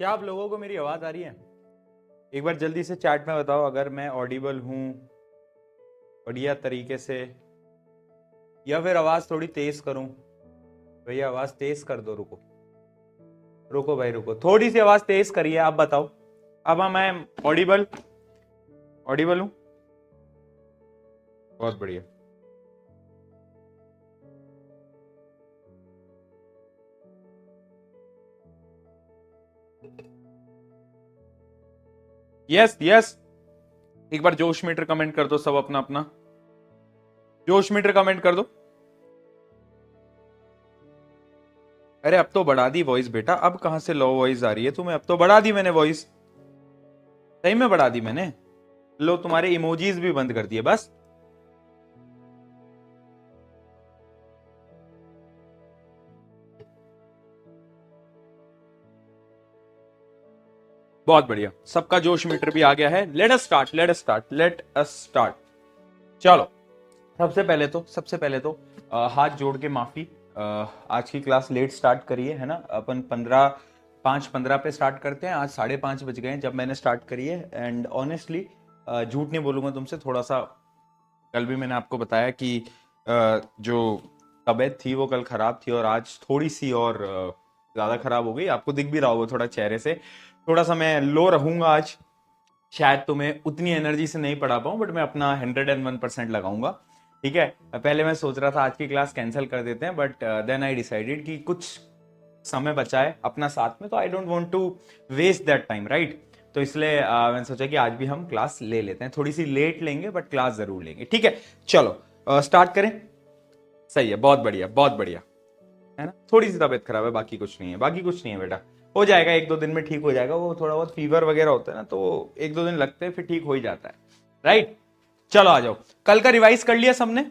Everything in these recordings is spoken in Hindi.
क्या आप लोगों को मेरी आवाज आ रही है? एक बार जल्दी से चैट में बताओ अगर मैं ऑडिबल हूं बढ़िया तरीके से, या फिर आवाज थोड़ी तेज करूं। भैया आवाज तेज कर दो। रुको रुको भाई रुको, थोड़ी सी आवाज तेज करिए। आप बताओ अब मैं ऑडिबल ऑडिबल हूं? बहुत बढ़िया। यस यस, एक बार जोश मीटर कमेंट कर दो सब अपना अपना। जोश मीटर कमेंट कर दो। अरे अब तो बढ़ा दी वॉइस बेटा, अब कहां से लो वॉइस आ रही है तुम्हें? अब तो बढ़ा दी मैंने वॉइस, सही में बढ़ा दी मैंने। लो तुम्हारे इमोजीज भी बंद कर दिए बस। बहुत बढ़िया, सबका जोश मीटर भी आ गया है। Let us start, let us start, let us start. चलो सबसे पहले तो हाथ जोड़ के माफी। आज की क्लास लेट स्टार्ट करिए, है ना। अपन 5:15 पे स्टार्ट करते हैं। आज 5:30 बज गए हैं जब मैंने स्टार्ट करी है। एंड ऑनेस्टली झूठ नहीं बोलूंगा तुमसे, थोड़ा सा कल भी मैंने आपको बताया कि जो तबीयत थी वो कल खराब थी, और आज थोड़ी सी और ज्यादा खराब हो गई। आपको दिख भी रहा होगा थोड़ा चेहरे से, थोड़ा सा मैं लो रहूंगा आज। शायद तुम्हें उतनी एनर्जी से नहीं पढ़ा पाऊं, बट मैं अपना 101% लगाऊंगा। ठीक है, पहले मैं सोच रहा था आज की क्लास कैंसिल कर देते हैं, बट देन आई डिसाइडेड कि कुछ समय बचा है अपना साथ में, तो I don't want to waste that time, right. तो इसलिए मैंने सोचा कि आज भी हम क्लास ले लेते हैं, थोड़ी सी लेट लेंगे बट क्लास जरूर लेंगे। ठीक है, चलो स्टार्ट करें। सही है, बहुत बढ़िया बहुत बढ़िया, है ना। थोड़ी सी तबीयत खराब है, बाकी कुछ नहीं है, बाकी कुछ नहीं है बेटा। हो जाएगा, 1-2 दिन में ठीक हो जाएगा। वो थोड़ा बहुत फीवर वगैरह होता है ना, तो 1-2 दिन लगते हैं, फिर ठीक हो ही जाता है, राइट। चलो आ जाओ। कल का रिवाइज कर लिया सबने?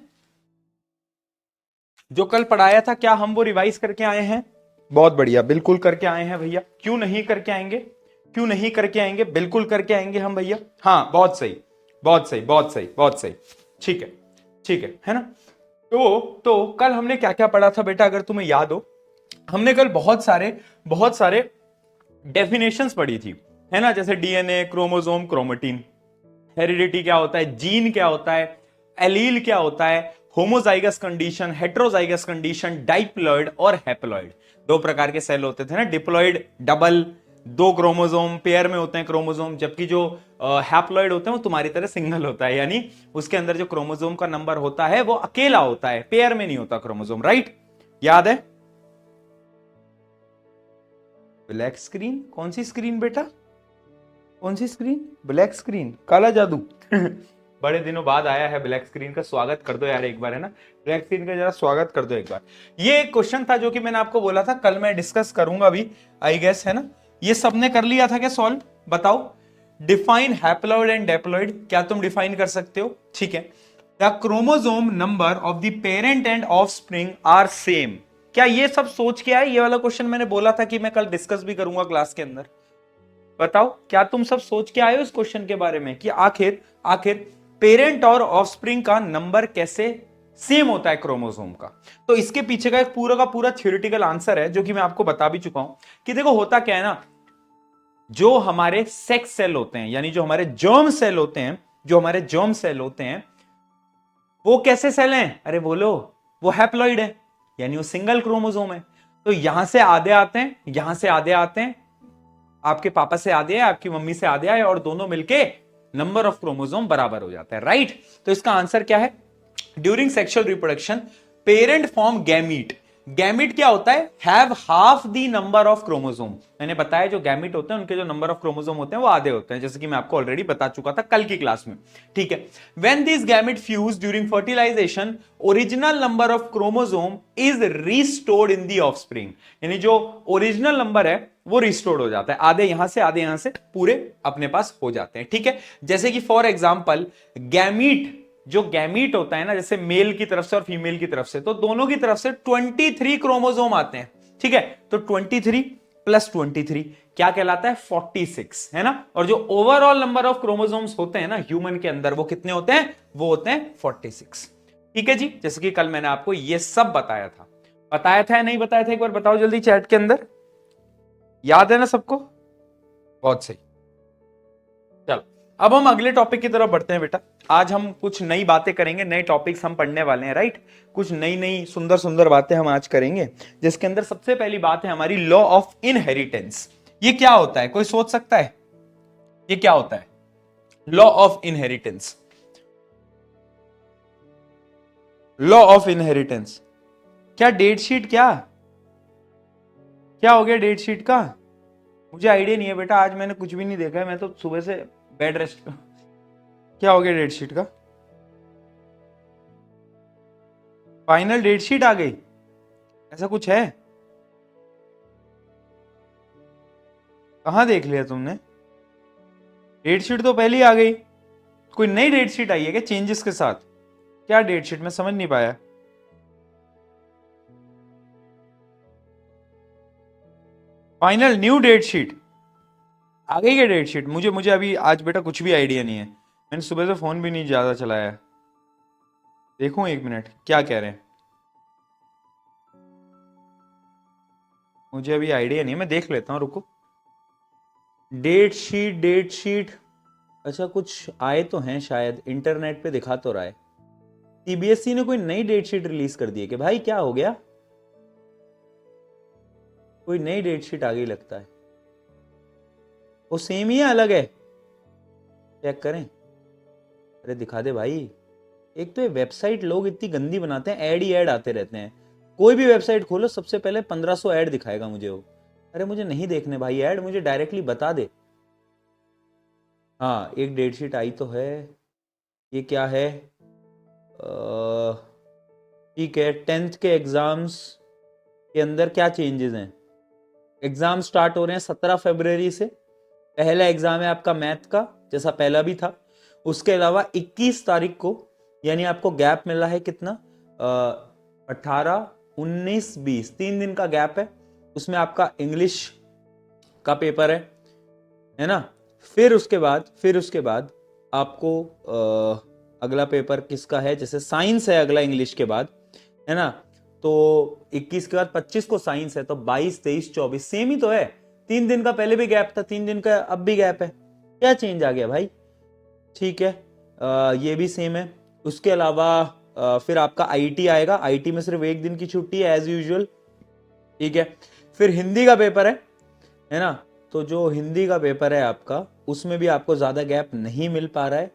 जो कल पढ़ाया था क्या हम वो रिवाइज करके आए हैं? बहुत बढ़िया, बिल्कुल करके आए हैं भैया। क्यों नहीं करके आएंगे? क्यों नहीं करके आएंगे? बिल्कुल करके आएंगे हम भैया। हाँ बहुत सही बहुत सही बहुत सही बहुत सही। ठीक है ठीक है ना। तो कल हमने क्या क्या पढ़ा था बेटा, अगर तुम्हें याद हो? हमने कल बहुत सारे डेफिनेशंस पढ़ी थी, है ना। जैसे डीएनए, क्रोमोसोम, क्रोमेटिन, हेरिडिटी क्या होता है, जीन क्या होता है, एलील क्या होता है, homozygous condition, heterozygous condition, diploid और हैप्लॉइड। 2 प्रकार के सेल होते थे ना, डिप्लॉइड डबल, 2 क्रोमोसोम पेयर में होते हैं क्रोमोसोम, जबकि जो हैप्लॉइड होते हैं वो तुम्हारी तरह सिंगल होता है, यानी उसके अंदर जो क्रोमोसोम का नंबर होता है वो अकेला होता है, पेयर में नहीं होता क्रोमोसोम, राइट। याद है? Black screen? कौन सी स्क्रीन बेटा, कौन सी स्क्रीन? ब्लैक स्क्रीन, काला जादू। बड़े दिनों बाद आया है ब्लैक स्क्रीन का, स्वागत कर दो यार एक बार, है ना। ब्लैक स्क्रीन का जरा स्वागत कर दो एक बार। ये एक क्वेश्चन था जो कि मैंने आपको बोला था कल मैं डिस्कस करूंगा भी, आई गेस, है ना। ये सबने कर लिया था क्या सॉल्व? बताओ। डिफाइन हैप्लॉइड एंड डेप्लॉइड, क्या तुम डिफाइन कर सकते हो? ठीक है। The chromosome number of the parent and offspring are same. क्या ये सब सोच के आए? ये वाला क्वेश्चन मैंने बोला था कि मैं कल डिस्कस भी करूंगा क्लास के अंदर। बताओ, क्या तुम सब सोच के आए हो इस क्वेश्चन के बारे में कि आखिर आखिर पेरेंट और ऑफस्प्रिंग का नंबर कैसे सेम होता है क्रोमोसोम का? तो इसके पीछे का एक पूरा का पूरा थ्योरेटिकल आंसर है जो कि मैं आपको बता भी चुका हूं कि देखो होता क्या है ना, जो हमारे सेक्स सेल होते हैं, यानी जो हमारे जर्म सेल होते हैं, जो हमारे जर्म सेल होते हैं वो कैसे सेल हैं? अरे बोलो, वो हैप्लॉइड है, यानी वो सिंगल क्रोमोसोम है। तो यहां से आधे आते हैं, यहां से आधे आते हैं, आपके पापा से आधे है, आपकी मम्मी से आधे है, और दोनों मिलके नंबर ऑफ क्रोमोसोम बराबर हो जाता है, राइट। तो इसका आंसर क्या है? During sexual reproduction parent form gamete. Gamete क्या होता है? Have half the number of chromosome. मैंने बताया जो गैमीट होते हैं उनके जो नंबर ऑफ क्रोमोसोम होते हैं वो आधे होते हैं, जैसे कि मैं आपको ऑलरेडी बता चुका था कल की क्लास में। ठीक है। When this gamete fuse during fertilisation, original number of chromosome is restored in the offspring. यानी जो ओरिजिनल नंबर है वो रिस्टोर्ड हो जाता है, आधे यहां से आधे यहां से, पूरे अपने पास हो जाते हैं। ठीक है। जैसे कि फॉर एग्जाम्पल गैमीट, जो गैमीट होता है ना, जैसे मेल की तरफ से और फीमेल की तरफ से, तो दोनों की तरफ से 23 क्रोमोसोम आते हैं। ठीक है। तो 23 प्लस 23 क्या कहलाता है? 46, है ना। और जो ओवरऑल नंबर ऑफ क्रोमोसोम्स होते हैं ना ह्यूमन के अंदर, वो कितने होते हैं? वो होते हैं 46। ठीक है जी, जैसे कि कल मैंने आपको ये सब बताया था या नहीं बताया था? एक बार बताओ जल्दी चैट के अंदर, याद है ना सबको? बहुत सही। चलो अब हम अगले टॉपिक की तरफ बढ़ते हैं बेटा। आज हम कुछ नई बातें करेंगे, नए टॉपिक्स हम पढ़ने वाले हैं, राइट। कुछ नई नई सुंदर सुंदर बातें हम आज करेंगे, जिसके अंदर सबसे पहली बात है हमारी लॉ ऑफ इनहेरिटेंस। ये क्या होता है, कोई सोच सकता है ये क्या होता है? Law of inheritance, law of inheritance. क्या डेट शीट, क्या क्या हो गया डेट शीट का? मुझे आइडिया नहीं है बेटा, आज मैंने कुछ भी नहीं देखा है, मैं तो सुबह से बेड रेस्ट पे। क्या हो गया डेट शीट का? फाइनल डेट शीट आ गई, ऐसा कुछ है? कहां देख लिया तुमने? डेट शीट तो पहले ही आ गई। कोई नई डेट शीट आई है क्या चेंजेस के साथ? क्या डेट शीट, मैं समझ नहीं पाया। फाइनल न्यू डेट शीट आ गई क्या डेट शीट? मुझे मुझे अभी आज बेटा कुछ भी आइडिया नहीं है, मैंने सुबह से फोन भी नहीं ज्यादा चलाया। देखूं एक मिनट क्या कह रहे हैं, मुझे अभी आइडिया नहीं है, मैं देख लेता हूं, रुको। डेट शीट, डेट शीट, अच्छा कुछ आए तो हैं शायद, इंटरनेट पे दिखा तो रहा है। सीबीएसई ने कोई नई डेट शीट रिलीज कर दी है कि भाई, क्या हो गया? कोई नई डेट शीट आ गई लगता है। वो सेम ही है, अलग है? चेक करें, अरे दिखा दे भाई। एक तो ये वेबसाइट लोग इतनी गंदी बनाते हैं, ऐड ही ऐड आते रहते हैं। कोई भी वेबसाइट खोलो सबसे पहले 1500 ऐड दिखाएगा मुझे वो। अरे मुझे नहीं देखने भाई ऐड, मुझे डायरेक्टली बता दे। हाँ एक डेट शीट आई तो है। ये क्या है? ठीक है, 10th के एग्जाम्स के अंदर क्या चेंजेस हैं? एग्जाम स्टार्ट हो रहे हैं 17 फरवरी से। पहला एग्जाम है आपका मैथ का, जैसा पहला भी था। उसके अलावा 21 तारीख को, यानी आपको गैप मिला है कितना, 18, 19, 20, 3 दिन का गैप है। उसमें आपका इंग्लिश का पेपर है ना। फिर उसके बाद आपको अगला पेपर किसका है, जैसे साइंस है अगला इंग्लिश के बाद, है ना। तो 21 के बाद 25 को साइंस है, तो 22, 23, 24 सेम ही तो है। 3 दिन का पहले भी गैप था, 3 दिन का अब भी गैप है। क्या चेंज आ गया भाई? ठीक है, ये भी सेम है। उसके अलावा फिर आपका आईटी आएगा, आईटी में सिर्फ 1 दिन की छुट्टी है एज यूजुअल। ठीक है, फिर हिंदी का पेपर है ना। तो जो हिंदी का पेपर है आपका, उसमें भी आपको ज्यादा गैप नहीं मिल पा रहा है।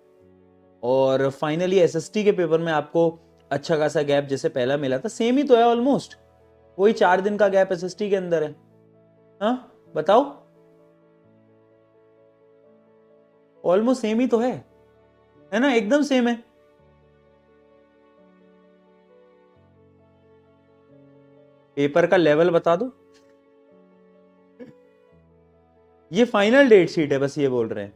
और फाइनली एसएसटी के पेपर में आपको अच्छा खासा गैप जैसे पहला मिला था, सेम ही तो है ऑलमोस्ट। वही 4 दिन का गैप एसएसटी के अंदर है। हाँ बताओ, ऑलमोस्ट सेम ही तो है ना, एकदम सेम है। पेपर का लेवल बता दो। ये फाइनल डेट शीट है, बस ये बोल रहे हैं।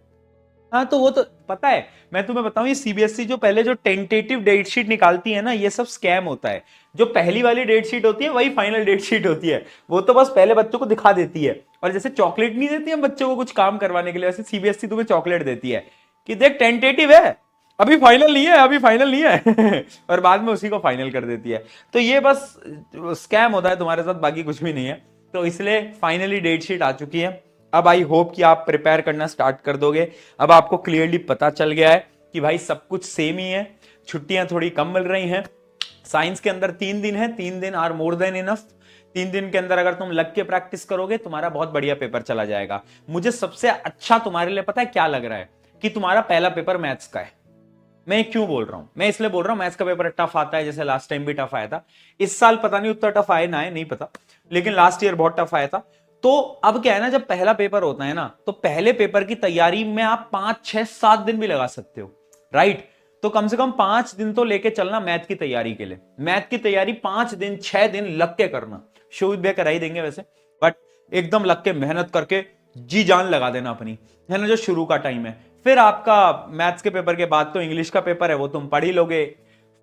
हाँ तो वो तो पता है, मैं तुम्हें बताऊं, ये सीबीएसई जो पहले जो टेंटेटिव डेट शीट निकालती है ना, ये सब स्कैम होता है। जो पहली वाली डेट शीट होती है वही फाइनल डेट शीट होती है। वो तो बस पहले बच्चों को दिखा देती है, और जैसे चॉकलेट नहीं देती है बच्चों को कुछ काम करवाने के लिए, वैसे सीबीएसई तुम्हें चॉकलेट देती है कि देख टेंटेटिव है, अभी फाइनल नहीं है, अभी फाइनल नहीं है और बाद में उसी को फाइनल कर देती है। तो ये बस स्कैम होता है तुम्हारे साथ, बाकी कुछ भी नहीं है। तो इसलिए फाइनली डेट शीट आ चुकी है। अब आई होप कि आप प्रिपेयर करना स्टार्ट कर दोगे। अब आपको क्लियरली पता चल गया है कि भाई सब कुछ सेम ही है, छुट्टियां थोड़ी कम मिल रही हैं। साइंस के अंदर 3 दिन है, 3 दिन आर मोर देन इनफ। 3 दिन के अंदर अगर तुम लग के प्रैक्टिस करोगे, तुम्हारा बहुत बढ़िया पेपर चला जाएगा। मुझे सबसे अच्छा तुम्हारे लिए पता है क्या लग रहा है, कि तुम्हारा पहला पेपर मैथ्स का है। मैं क्यों बोल रहा हूं, मैं इसलिए बोल रहा हूं, मैथ्स का पेपर टफ आता है, जैसे लास्ट टाइम भी टफ आया था। इस साल पता नहीं उतना टफ आए ना आए, नहीं पता, लेकिन लास्ट ईयर बहुत टफ आया था। तो अब क्या है ना, जब पहला पेपर होता है ना, तो पहले पेपर की तैयारी में आप 5, 6, 7 दिन भी लगा सकते हो, राइट। तो कम से कम 5 दिन तो लेके चलना मैथ की तैयारी के लिए। मैथ की तैयारी 5 दिन 6 दिन लग के करना। शो विद करा ही देंगे वैसे, बट एकदम लग के मेहनत करके जी जान लगा देना अपनी, है ना, जो शुरू का टाइम है। फिर आपका मैथ्स के पेपर के बाद तो इंग्लिश का पेपर है, वो तुम पढ़ ही लोगे।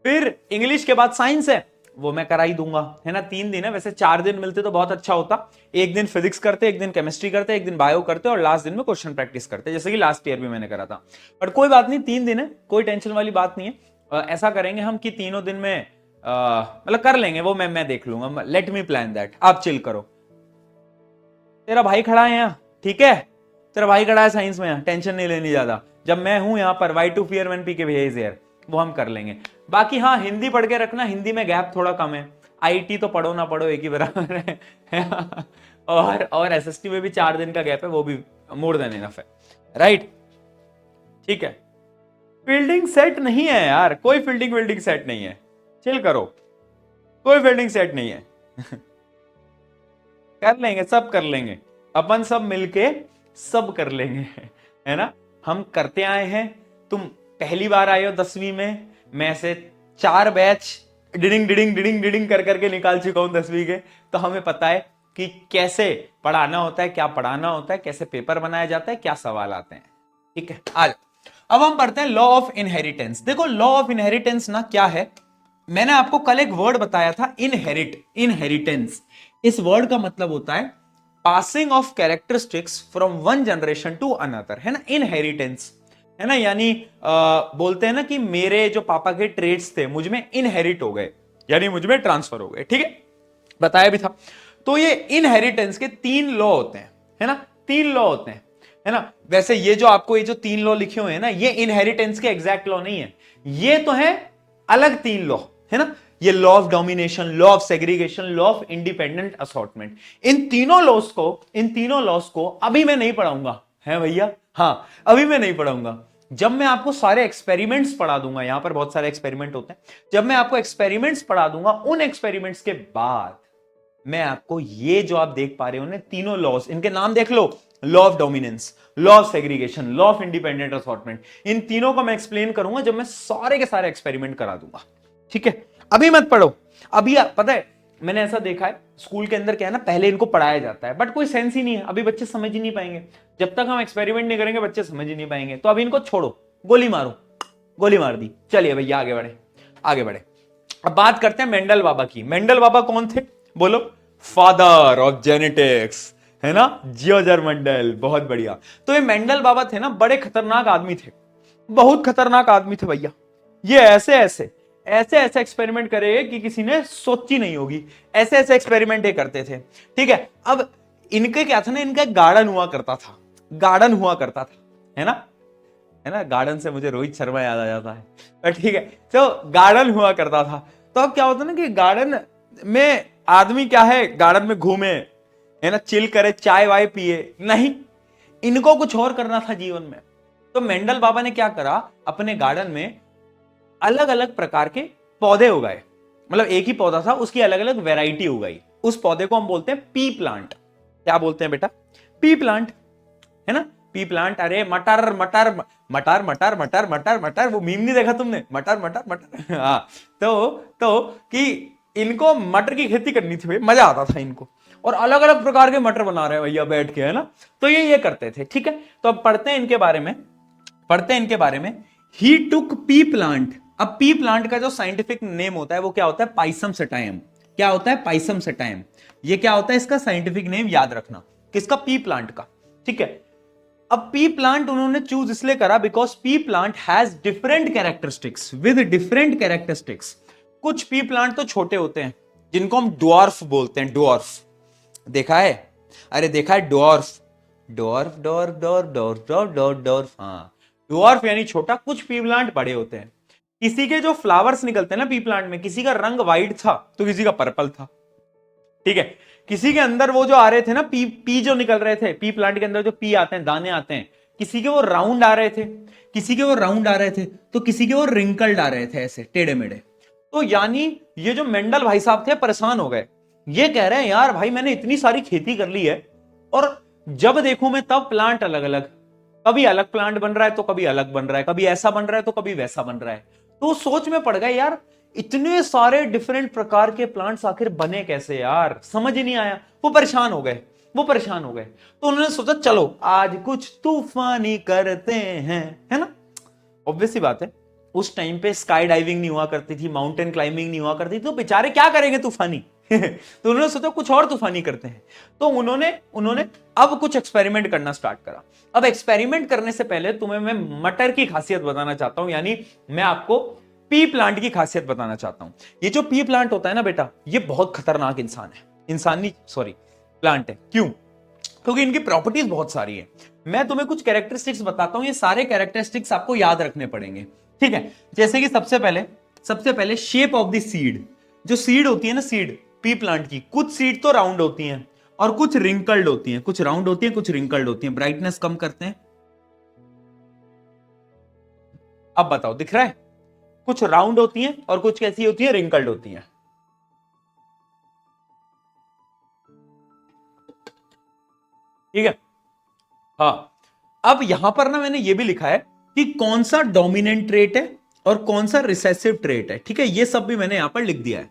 फिर इंग्लिश के बाद साइंस है, वो मैं करा ही दूंगा, है ना। 3 दिन है, वैसे 4 दिन मिलते तो बहुत अच्छा होता। एक दिन फिजिक्स करते, एक दिन केमिस्ट्री करते, एक दिन बायो करते, और लास्ट दिन में क्वेश्चन प्रैक्टिस करते, जैसे कि लास्ट ईयर भी मैंने करा था। बट कोई बात नहीं, 3 दिन है, कोई टेंशन वाली बात नहीं है। ऐसा करेंगे हम कि तीनों दिन में मतलब कर लेंगे वो, मैं देख लूंगा, लेट मी प्लान दैट, आप चिल करो। तेरा भाई खड़ा है यहाँ, ठीक है। तेरा भाई खड़ा है साइंस में, टेंशन नहीं लेनी ज्यादा, जब मैं हूं यहाँ पर why to fear when P K भैया इज हियर, वो हम कर लेंगे। बाकी हाँ हिंदी पढ़ के रखना, हिंदी में गैप थोड़ा कम है, आईटी तो पढ़ो ना पढ़ो एक ही बराबर है और एसएसटी में भी 4 दिन का गैप है, वो भी मोर देन इनफ है, राइट। ठीक है, फील्डिंग सेट नहीं है यार, कोई फील्डिंग सेट नहीं है, चिल करो, कोई फील्डिंग सेट नहीं है कर लेंगे, सब कर लेंगे अपन, सब मिलके सब कर लेंगे, है ना। हम करते आए हैं, तुम पहली बार आए हो 10वीं में, मैं से 4 बैच डिडिंग डिडिंग डिडिंग डिडिंग कर करके निकाल चुका हूं 10वीं के, तो हमें पता है कि कैसे पढ़ाना होता है, क्या पढ़ाना होता है, कैसे पेपर बनाया जाता है, क्या सवाल आते हैं। ठीक है, आज अब हम पढ़ते हैं लॉ ऑफ इनहेरिटेंस। देखो लॉ ऑफ इनहेरिटेंस ना क्या है, मैंने आपको कल एक वर्ड बताया था इनहेरिट, इनहेरिटेंस, इस वर्ड का मतलब होता है passing of characteristics from one generation to another, है ना, इनहेरिटेंस, है ना। यानी बोलते हैं ना कि मेरे जो पापा के ट्रेड्स थे मुझ में इनहेरिट हो गए, यानी मुझ में ट्रांसफर हो गए, ठीक है, बताया भी था। तो ये इनहेरिटेंस के 3 लॉ होते हैं, है ना, 3 लॉ होते हैं, है ना। वैसे ये जो आपको ये जो 3 लॉ लिखे हुए हैं ना, ये इनहेरिटेंस के एग्जैक्ट लॉ नहीं है, ये तो है अलग 3 लॉ, है ना। ये law of domination, law of segregation, law of independent assortment, इन तीनों लॉस को अभी मैं नहीं पढ़ाऊंगा, है भैया, हाँ अभी मैं नहीं पढ़ाऊंगा। जब मैं आपको सारे एक्सपेरिमेंट्स पढ़ा दूंगा, यहां पर बहुत सारे एक्सपेरिमेंट होते हैं, जब मैं आपको एक्सपेरिमेंट्स पढ़ा दूंगा, उन एक्सपेरिमेंट्स के बाद मैं आपको ये जो आप देख पा रहे हो ना तीनों लॉस, इनके नाम देख लो, law of dominance, law of segregation, law of independent assortment, इन तीनों को मैं एक्सप्लेन करूंगा जब मैं सारे के सारे एक्सपेरिमेंट करा दूंगा, ठीक है। अभी मत पढ़ो, अभी पता है मैंने ऐसा देखा है स्कूल के अंदर क्या है ना, पहले इनको पढ़ाया जाता है बट कोई सेंस ही नहीं है, अभी बच्चे समझ ही नहीं पाएंगे, जब तक हम एक्सपेरिमेंट नहीं करेंगे बच्चे समझ ही नहीं पाएंगे, तो अभी इनको छोड़ो, गोली मारो, गोली मार दी, चलिए भैया आगे बढ़े, आगे बढ़े। अब बात करते हैं मेंडल बाबा की। मेंडल बाबा कौन थे बोलो, फादर ऑफ जेनेटिक्स, है ना, जियोर्ज मेंडल, बहुत बढ़िया। तो ये मेंडल बाबा थे ना, बड़े खतरनाक आदमी थे, बहुत खतरनाक आदमी थे भैया, ये ऐसे ऐसे ऐसे ऐसे एक्सपेरिमेंट करे कि किसी ने सोची नहीं होगी, ऐसे ऐसे एक्सपेरिमेंट ये करते थे, ठीक है। अब इनके क्या था ना, इनका गार्डन हुआ करता था, गार्डन हुआ करता था, है ना, है ना, गार्डन से मुझे रोहित शर्मा याद आ जाता है, पर ठीक है, तो गार्डन हुआ करता था। तो अब क्या होता ना कि गार्डन में आदमी क्या है, गार्डन में घूमे, है ना, चिल करे, चाय वाय पिए, नहीं, इनको कुछ और करना था जीवन में। तो मेंडल बाबा ने क्या करा, अपने गार्डन में अलग अलग प्रकार के पौधे उगाए, मतलब एक ही पौधा था उसकी अलग अलग वैरायटी उगाई, उस पौधे को हम बोलते हैं पी प्लांट। क्या बोलते हैं बेटा, पी प्लांट, है ना, पी प्लांट। अरे मटर मटर मटर मटर मटर मटर मटर, वो मीम नहीं देखा तुमने, मटर मटर मटर, हाँ। तो कि इनको मटर की खेती करनी थी, मजा आता था इनको, और अलग अलग प्रकार के मटर बना रहे हैं भैया बैठ के, है ना, तो ये करते थे, ठीक है। तो अब पढ़ते हैं इनके बारे में, पढ़ते हैं इनके बारे में। ही टुक पी प्लांट, अब पी प्लांट का जो साइंटिफिक नेम होता है वो क्या होता है, पाइसम सटाइम। क्या होता है, पाइसम सटाइम, ये क्या होता है, इसका साइंटिफिक नेम याद रखना, किसका, पी प्लांट का, ठीक है। अब पी प्लांट उन्होंने चूज इसलिए करा because P plant has different characteristics, with different characteristics. कुछ पी प्लांट तो छोटे होते हैं जिनको हम ड्वार्फ बोलते हैं, ड्वार्फ, देखा है, अरे देखा है, dwarf, dwarf dwarf dwarf dwarf dwarf dwarf dwarf, हाँ, ड्वार्फ यानी छोटा। कुछ पी प्लांट बड़े होते हैं, किसी के जो फ्लावर्स निकलते हैं ना पी प्लांट में, किसी का रंग व्हाइट था तो किसी का पर्पल था, ठीक है। किसी के अंदर वो जो आ रहे थे ना पी जो निकल रहे थे, पी प्लांट के अंदर जो पी आते हैं, दाने आते हैं, किसी के वो राउंड आ रहे थे, किसी के वो राउंड आ रहे थे, तो किसी के वो रिंकल्ड आ रहे थे, ऐसे टेढ़े मेढ़े। तो यानी ये जो मेंडल भाई साहब थे परेशान हो गए, ये कह रहे हैं यार भाई मैंने इतनी सारी खेती कर ली है और जब देखूं मैं तब प्लांट अलग अलग, कभी अलग प्लांट बन रहा है तो कभी अलग बन रहा है, कभी ऐसा बन रहा है तो कभी वैसा बन रहा है। तो सोच में पड़ गए यार इतने सारे डिफरेंट प्रकार के प्लांट्स आखिर बने कैसे यार, समझ ही नहीं आया, वो परेशान हो गए, वो परेशान हो गए। तो उन्होंने सोचा चलो आज कुछ तूफानी करते हैं, है ना। ऑब्वियस सी बात है, उस टाइम पे स्काई डाइविंग नहीं हुआ करती थी, माउंटेन क्लाइंबिंग नहीं हुआ करती थी, तो बेचारे क्या करेंगे तूफानी तो उन्होंने सोचा कुछ और तूफानी करते हैं। तो उन्होंने अब कुछ एक्सपेरिमेंट करना स्टार्ट करा। अब एक्सपेरिमेंट करने से पहले तुम्हें मैं मटर की खासियत बताना चाहता हूं, यानी मैं आपको पी प्लांट की खासियत बताना चाहता हूं। ये जो पी प्लांट होता है ना बेटा, ये बहुत खतरनाक इंसान है, इंसानी सॉरी प्लांट है। क्यों? क्योंकि इनकी प्रॉपर्टीज बहुत सारी है। मैं तुम्हें कुछ कैरेक्टरिस्टिक्स बताता हूं, ये सारे कैरेक्टरिस्टिक्स आपको याद रखने पड़ेंगे, ठीक है। जैसे कि सबसे पहले शेप ऑफ द सीड। जो सीड होती है ना, सीड पी प्लांट की, कुछ सीड तो राउंड होती हैं और कुछ रिंकल्ड होती हैं, कुछ राउंड होती हैं कुछ रिंकल्ड होती हैं। ब्राइटनेस कम करते हैं, अब बताओ दिख रहा है? कुछ राउंड होती हैं और कुछ कैसी होती है, रिंकल्ड होती हैं। ठीक है, हाँ। अब यहां पर ना मैंने ये भी लिखा है कि कौन सा डोमिनेंट ट्रेट है और कौन सा रिसेसिव ट्रेट है, ठीक है। ये सब भी मैंने यहां पर लिख दिया है।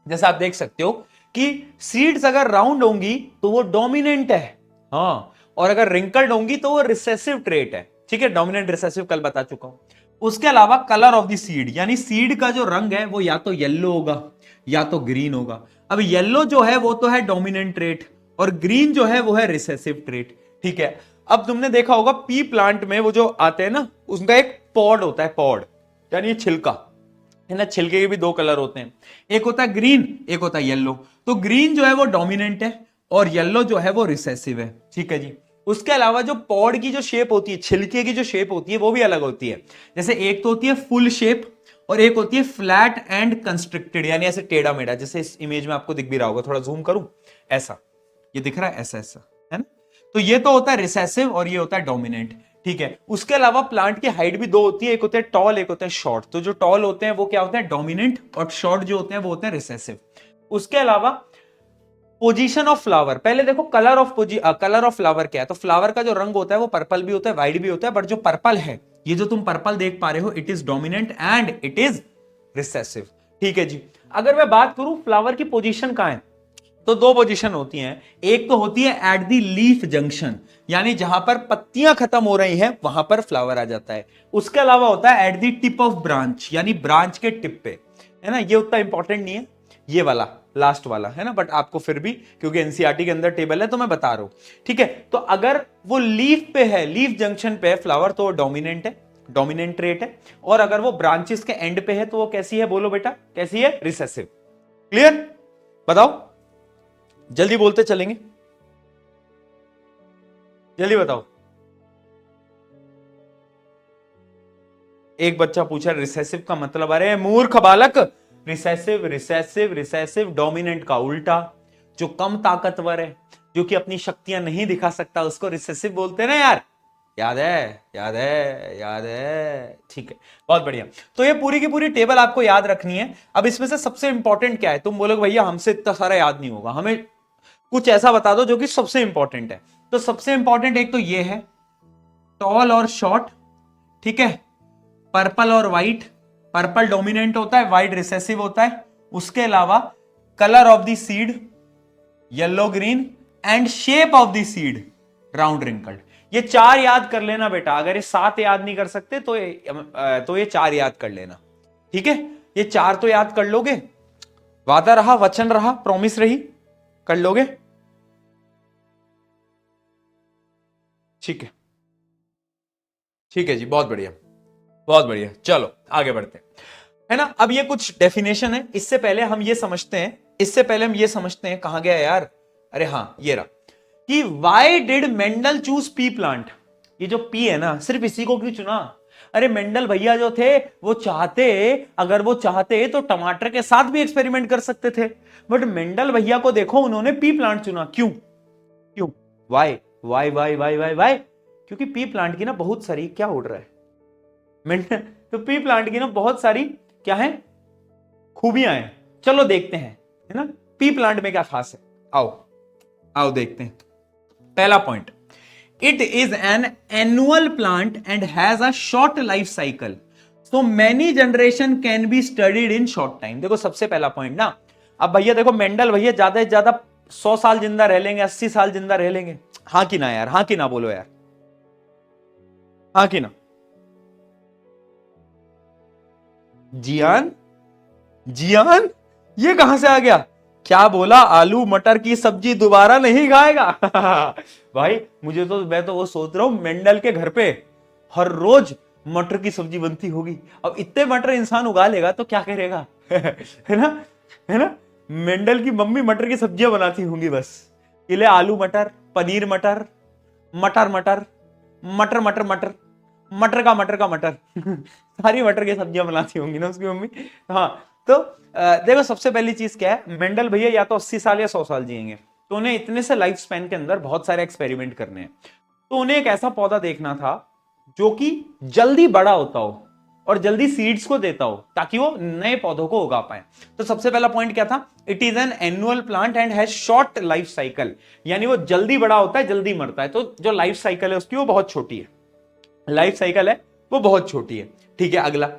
जैसा आप देख सकते हो कि सीड्स अगर राउंड होंगी तो वो डोमिनेंट है, हाँ, और अगर रिंकल्ड होंगी तो वो रिसेसिव ट्रेट है, ठीक है। डोमिनेंट रिसेसिव कल बता चुका हूं। उसके अलावा कलर ऑफ द सीड, यानी सीड का जो रंग है वो या तो येलो होगा या तो ग्रीन होगा। अब येलो जो है वो तो है डोमिनेंट ट्रेट और ग्रीन जो है वो है रिसेसिव ट्रेट, ठीक है। अब तुमने देखा होगा पी प्लांट में वो जो आते हैं ना, उसका एक पॉड होता है, पॉड यानी छिलका है ना। छिलके के भी दो कलर होते हैं, एक होता है ग्रीन, एक होता है येलो। तो ग्रीन जो है वो डोमिनेंट है और येलो जो है वो रिसेसिव है, ठीक है जी। उसके अलावा जो पॉड की जो शेप होती है, छिलके की जो शेप होती है वो भी अलग होती है। जैसे एक तो होती है फुल शेप और एक होती है फ्लैट एंड कंस्ट्रिक्टेड, यानी ऐसे टेढ़ा मेढ़ा। जैसे इस इमेज में आपको दिख भी रहा होगा, थोड़ा जूम करूं, ऐसा ये दिख रहा है, ऐसा ऐसा है ना। तो ये तो होता है रिसेसिव और ये होता है डोमिनेंट, ठीक है। उसके अलावा प्लांट की हाइट भी दो होती है, एक होता है टॉल, एक होता है शॉर्ट। तो जो टॉल होते हैं वो क्या होते हैं, डोमिनेंट, और शॉर्ट जो होते हैं वो होते हैं रिसेसिव। उसके अलावा पोजीशन ऑफ फ्लावर, पहले देखो कलर ऑफ फ्लावर क्या है। तो फ्लावर का जो रंग होता है वो पर्पल भी होता है, व्हाइट भी होता है, बट जो पर्पल है, ये जो तुम पर्पल देख पा रहे हो, it is dominant and it is recessive, ठीक है जी। अगर मैं बात करूं फ्लावर की पोजीशन कहां है, तो दो पोजीशन होती हैं। एक तो होती है एट द लीफ जंक्शन, यानी जहां पर पत्तियां खत्म हो रही हैं वहां पर फ्लावर आ जाता है। उसके अलावा होता है at the tip of branch, यानी ब्रांच के टिप पे, है ना। ये उतना इंपॉर्टेंट नहीं है, ये वाला लास्ट वाला है ना, बट आपको फिर भी क्योंकि एनसीईआरटी के अंदर टेबल है तो मैं बता रहा हूं, ठीक है। तो अगर वो लीफ पे है, लीफ जंक्शन पे है फ्लावर, तो वो डोमिनेंट है, डोमिनेंट ट्रेट है। और अगर वो ब्रांचेस के एंड पे है तो वो कैसी है, बोलो बेटा कैसी है, रिसेसिव। क्लियर, बताओ, जल्दी बोलते चलेंगे, जल्दी बताओ। एक बच्चा पूछा रिसेसिव का मतलब, अरे मूर्ख बालक, रिसेसिव रिसेसिव रिसेसिव डोमिनेंट का उल्टा। जो कम ताकतवर है, जो कि अपनी शक्तियां नहीं दिखा सकता, उसको रिसेसिव बोलते हैं ना यार। याद है, याद है, याद है, ठीक है, बहुत बढ़िया। तो ये पूरी की पूरी टेबल आपको याद रखनी है। अब इसमें से सबसे इंपॉर्टेंट क्या है, तुम बोलोगे भैया हमसे इतना सारा याद नहीं होगा, हमें कुछ ऐसा बता दो जो कि सबसे इंपॉर्टेंट है। तो सबसे इंपॉर्टेंट एक तो ये है टॉल और शॉर्ट, ठीक है। पर्पल और व्हाइट, पर्पल डोमिनेंट होता है, व्हाइट रिसेसिव होता है। उसके अलावा colour of the seed yellow green and shape of the seed round wrinkled. ये चार याद कर लेना बेटा। अगर ये सात याद नहीं कर सकते तो ये चार याद कर लेना, ठीक है। ये चार तो याद कर लोगे, वादा रहा, वचन रहा, प्रॉमिस रही, कर लोगे, ठीक है, ठीक है जी, बहुत बढ़िया, बहुत बढ़िया। चलो आगे बढ़ते हैं, है ना। अब ये कुछ डेफिनेशन है, इससे पहले हम ये समझते हैं, कहां गया यार, अरे हाँ ये रहा, कि why did Mendel choose P plant. ये जो पी है ना, सिर्फ इसी को क्यों चुना। अरे मेंडल भैया जो थे वो अगर वो चाहते तो टमाटर के साथ भी एक्सपेरिमेंट कर सकते थे, बट मेंडल भैया को देखो उन्होंने पी प्लांट चुना। क्यों, क्यों, why why why why why why, क्योंकि पी प्लांट की ना बहुत सारी, क्या उड़ रहा है मेंडल, तो पी प्लांट की ना बहुत सारी क्या है, खूबियां हैं। चलो देखते हैं, है ना, पी प्लांट में क्या खास है। आओ आओ देखते हैं। पहला point, it is an annual plant and has a short life cycle, so many generation can be studied in short time. देखो सबसे पहला पॉइंट ना, अब भैया देखो मेंडल भैया ज्यादा से ज्यादा 100 साल जिंदा रह लेंगे, 80 साल जिंदा रह लेंगे। हाँ कि ना यार, हाँ कि ना बोलो यार, हाँ कि ना। जियान, जियान ये कहां से आ गया, क्या बोला, आलू मटर की सब्जी दोबारा नहीं खाएगा। भाई मुझे तो, मैं तो वो सोच रहा हूं मेंडल के घर पे हर रोज मटर की सब्जी बनती होगी। अब इतने मटर इंसान उगा लेगा तो क्या करेगा। है ना, है ना। मेंडल की मम्मी मटर की सब्जियां बनाती होंगी बस, ये ले आलू मटर, पनीर मटर, मटर मटर, मटर मटर मटर, मटर का मटर सारी मटर की सब्जियां बनाती होंगी ना उसकी मम्मी। हाँ, तो देखो सबसे पहली चीज क्या है, मेंडल भैया या तो 80 साल या 100 साल जिएंगे, तो उन्हें इतने से लाइफ स्पैन के अंदर बहुत सारे एक्सपेरिमेंट करने हैं। तो उन्हें एक ऐसा पौधा देखना था जो कि जल्दी बड़ा होता हो और जल्दी सीड्स को देता हो, ताकि वो नए पौधों को उगा पाए। तो सबसे पहला पॉइंट क्या था, it is an annual plant and has short life cycle, यानी वो जल्दी बड़ा होता है, जल्दी मरता है, तो जो लाइफ साइकिल है उसकी वो बहुत छोटी है, लाइफ साइकिल है वो बहुत छोटी है। ठीक है, अगला,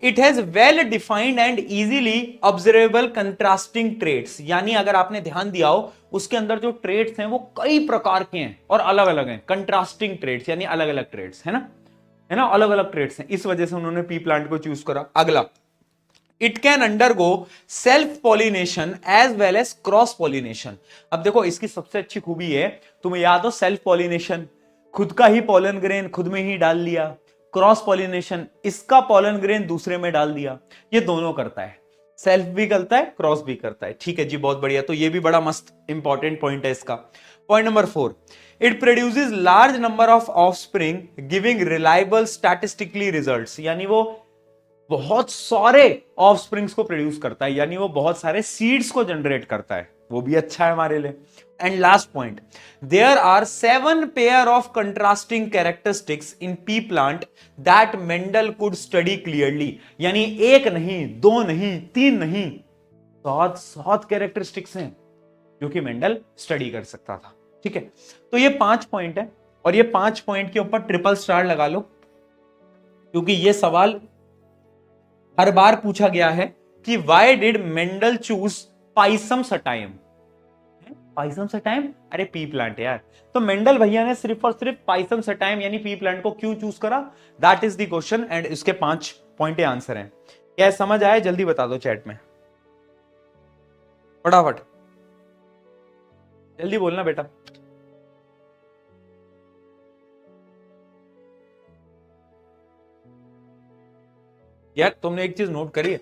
it has well defined and easily observable contrasting traits, यानी अगर आपने ध्यान दिया हो उसके अंदर जो ट्रेड्स हैं वो कई प्रकार के हैं और अलग अलग हैं। कंट्रास्टिंग ट्रेड्स यानी अलग अलग ट्रेड्स, है ना, अलग अलग ट्रेड्स हैं, इस वजह से उन्होंने पी प्लांट को चूज करा। अगला, it can undergo self pollination as well as cross pollination. अब देखो इसकी सबसे अच्छी खूबी है, तुम्हें याद हो, सेल्फ पॉलिनेशन, खुद का ही पॉलन ग्रेन खुद में ही डाल लिया, क्रॉस पॉलिनेशन, इसका पॉलन ग्रेन दूसरे में डाल दिया, ये दोनों करता है, सेल्फ भी करता है क्रॉस भी करता है। ठीक है जी, बहुत बढ़िया, तो ये भी बड़ा मस्त इंपॉर्टेंट पॉइंट है इसका। Point number 4, it produces large number of offspring giving reliable statistically results, यानी वो बहुत सारे ऑफस्प्रिंग्स को प्रोड्यूस करता है, यानी वो बहुत सारे सीड्स को जनरेट करता है, वो भी अच्छा है हमारे लिए। And last point, there are 7 pair of contrasting characteristics in pea plant that Mendel could study clearly, यानी एक नहीं, दो नहीं, तीन नहीं, 7 कैरेक्टरिस्टिक्स हैं जो कि मेंडल स्टडी कर सकता था। ठीक है, तो ये 5 पॉइंट है और ये 5 पॉइंट के ऊपर ट्रिपल स्टार लगा लो, क्योंकि ये सवाल हर बार पूछा गया है कि why did Mendel choose pisum sativum. Pisum sativum, अरे पी प्लांट यार, तो मेंडल भैया ने सिर्फ और सिर्फ पाइसम सटाइम यानी पी प्लांट को क्यों चूज करा, that is the question and इसके 5 पॉइंट आंसर हैं। क्या समझ आया, जल्दी बता दो चैट में, फटाफट जल्दी बोलना बेटा। यार तुमने एक चीज नोट करी है,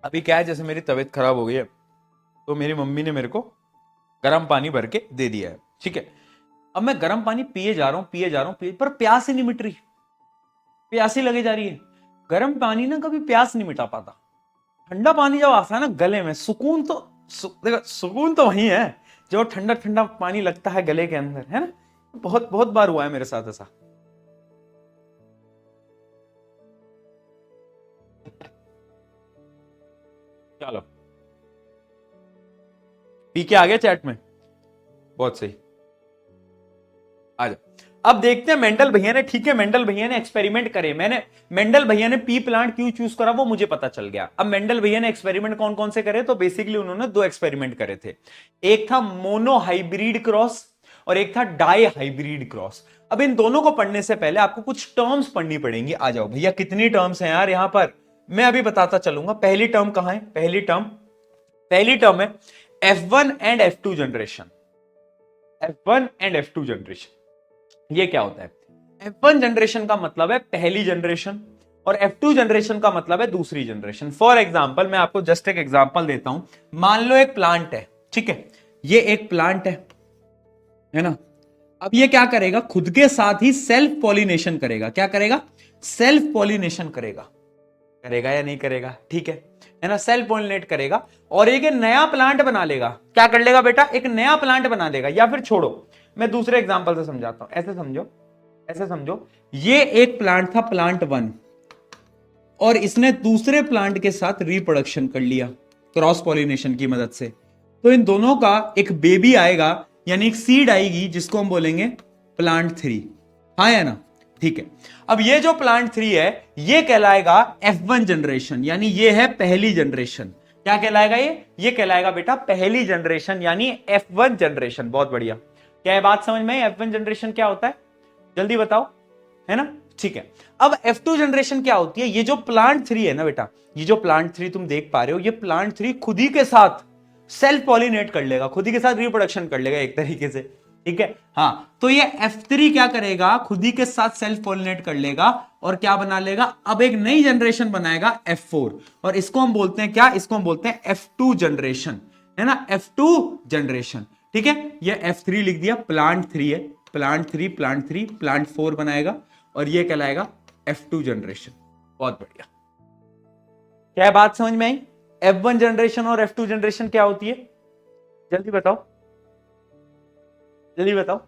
अभी क्या है, जैसे मेरी तबीयत खराब हो गई है तो मेरी मम्मी ने मेरे को गर्म पानी भर के दे दिया है। ठीक है, अब मैं गर्म पानी पिए जा रहा हूं, पर प्यास ही नहीं मिट रही, प्यास ही लगे जा रही है। गर्म पानी ना कभी प्यास नहीं मिटा पाता, ठंडा पानी जब आता है ना गले में, सुकून तो देखो सुकून तो वही है जो ठंडा ठंडा पानी लगता है गले के अंदर, है ना। बहुत बहुत बार हुआ है मेरे साथ ऐसा। चलो पी के आ गया चैट में, बहुत सही, आ जाओ। अब देखते हैं मेंडल भैया ने, ठीक है मेंडल भैया ने एक्सपेरिमेंट करे, मेंडल भैया ने पी प्लांट क्यों चूज करा वो मुझे पता चल गया। अब मेंडल भैया ने एक्सपेरिमेंट कौन कौन से करे, तो बेसिकली उन्होंने 2 एक्सपेरिमेंट करे थे, एक था मोनो हाइब्रिड क्रॉस और एक था डाई हाइब्रिड क्रॉस। अब इन दोनों को पढ़ने से पहले आपको कुछ टर्म्स पढ़नी पड़ेंगी। आ जाओ भैया, कितनी टर्म्स हैं यार यहां पर, मैं अभी बताता चलूंगा। पहली टर्म कहां है, पहली टर्म है F1 and F2 generation. F1 and F2 generation, ये क्या होता है, F1 जनरेशन का मतलब है पहली जनरेशन और F2 जनरेशन का मतलब है दूसरी जनरेशन। फॉर एग्जाम्पल, मैं आपको जस्ट एक एग्जाम्पल देता हूं, मान लो एक प्लांट है, ठीक है, ये एक प्लांट है ना। अब ये क्या करेगा, खुद के साथ ही सेल्फ पॉलिनेशन करेगा। क्या करेगा, सेल्फ पॉलिनेशन करेगा या नहीं करेगा, ठीक है ना, सेल्फ पॉलिनेट करेगा और एक नया प्लांट बना लेगा। क्या कर लेगा बेटा, एक नया प्लांट बना लेगा। या फिर छोड़ो, मैं दूसरे एग्जांपल से समझाता हूं, ऐसे समझो, ये एक प्लांट था, प्लांट 1, और इसने दूसरे प्लांट के साथ रिप्रोडक्शन कर लिया क्रॉस पॉलिनेशन की मदद से। तो इन दोनों का एक बेबी आएगा, यानी एक सीड आएगी, जिसको हम बोलेंगे प्लांट 3। हाँ या ना, ठीक है। अब ये जो प्लांट 3 है ये कहलाएगा F1 जनरेशन, यानी ये है पहली जनरेशन। क्या कहलाएगा ये कहलाएगा बेटा पहली जनरेशन, यानी F1 जनरेशन। बहुत बढ़िया, क्या ये बात समझ में? F1 जनरेशन क्या होता है, जल्दी बताओ, है ना, ठीक है। अब F2 जनरेशन क्या होती है, ये जो प्लांट 3 है ना बेटा, ये जो प्लांट 3 तुम देख पा रहे हो, ये प्लांट 3 खुद ही के साथ सेल्फ पॉलिनेट कर लेगा, खुद ही के साथ रिप्रोडक्शन कर लेगा एक तरीके से, ठीक है। हाँ, तो ये F3 क्या करेगा, खुद ही के साथ सेल्फ पॉलिनेट कर लेगा और क्या बना लेगा, अब एक नई जनरेशन बनाएगा F4, और इसको हम बोलते हैं क्या, इसको हम बोलते हैं F2 जनरेशन, है ना, F2 जनरेशन। ठीक है, ये F3 लिख दिया, प्लांट 3 है, प्लांट 3 प्लांट 3 प्लांट 4 बनाएगा और ये कहलाएगा F2 जनरेशन। बहुत बढ़िया, क्या बात समझ में आई? F1 जनरेशन और F2 जनरेशन क्या होती है, जल्दी बताओ, जल्दी बताओ।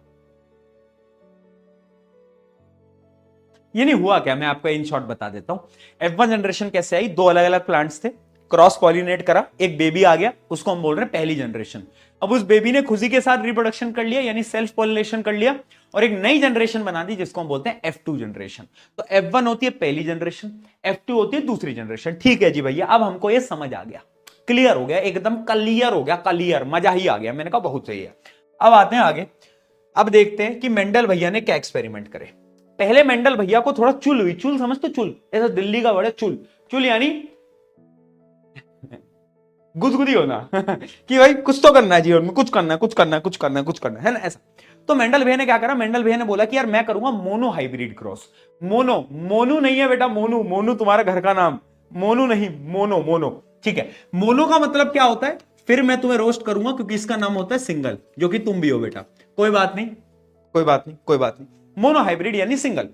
ये नहीं हुआ क्या, मैं आपको इन शॉर्ट बता देता हूं। F1 जनरेशन कैसे आई, दो अलग अलग प्लांट्स थे, क्रॉस पॉलिनेट करा, एक बेबी आ गया, उसको हम बोल रहे हैं पहली जनरेशन। अब उस बेबी ने खुशी के साथ रिप्रोडक्शन कर लिया, यानी सेल्फ पॉलिनेशन कर लिया, और एक नई जनरेशन बना दी जिसको हम बोलते हैं F2 जनरेशन। तो F1 होती है पहली जनरेशन, F2 होती है दूसरी जनरेशन। ठीक है जी भैया, अब हमको ये समझ आ गया, क्लियर हो गया, एकदम क्लियर हो गया, क्लियर, मजा ही आ गया। मैंने कहा बहुत सही है। अब आते हैं आगे, अब देखते हैं कि मेंडल भैया ने क्या एक्सपेरिमेंट करे। पहले मेंडल भैया को थोड़ा चुल हुई, चुल समझते, चुल ऐसा दिल्ली का वर्ड है चुल, चुल यानी गुदगुदी होना कि भाई कुछ तो करना है जीवन में, कुछ करना है, कुछ करना है, कुछ करना है, कुछ करना है ना, ऐसा। तो मेंडल भैया ने क्या करा, मेंडल भैया ने बोला कि यार मैं करूंगा mono hybrid cross. Mono, Monu नहीं है बेटा, मोनू, मोनू तुम्हारा घर का नाम, मोनू नहीं, मोनो, मोनो, ठीक है। मोनो का मतलब क्या होता है, फिर मैं तुम्हें रोस्ट करूंगा क्योंकि इसका नाम होता है सिंगल, जो कि तुम भी हो बेटा, कोई बात नहीं, कोई बात नहीं, कोई बात नहीं। मोनो हाइब्रिड यानी सिंगल।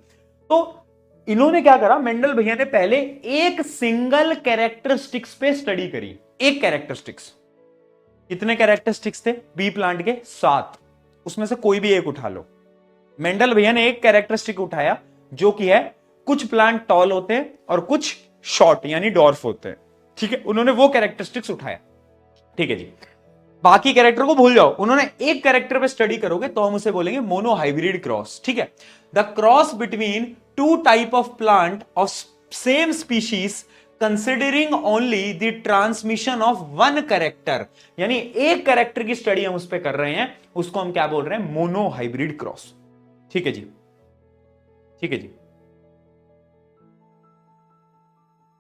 तो इन्होंने क्या करा, मेंडल भैया ने पहले एक सिंगल कैरेक्टरिस्टिक्स पे स्टडी करी। एक कैरेक्टरिस्टिक्स, कितने कैरेक्टरिस्टिक्स थे बी प्लांट के, 7, उसमें से कोई भी एक उठा लो। मेंडल भैया ने एक कैरेक्टरिस्टिक उठाया जो कि है कुछ प्लांट टॉल होते हैं और कुछ शॉर्ट यानी डॉर्फ होते हैं, ठीक है। उन्होंने वो कैरेक्टरिस्टिक्स उठाया, ठीक है जी। बाकी कैरेक्टर को भूल जाओ, उन्होंने एक कैरेक्टर पे स्टडी करोगे तो हम उसे बोलेंगे मोनो हाइब्रिड क्रॉस, ठीक है। The cross between two type of plant of same species considering only the transmission of one character, यानी एक कैरेक्टर की स्टडी हम उस पर कर रहे हैं, उसको हम क्या बोल रहे हैं, मोनो हाइब्रिड क्रॉस, ठीक है जी, ठीक है जी,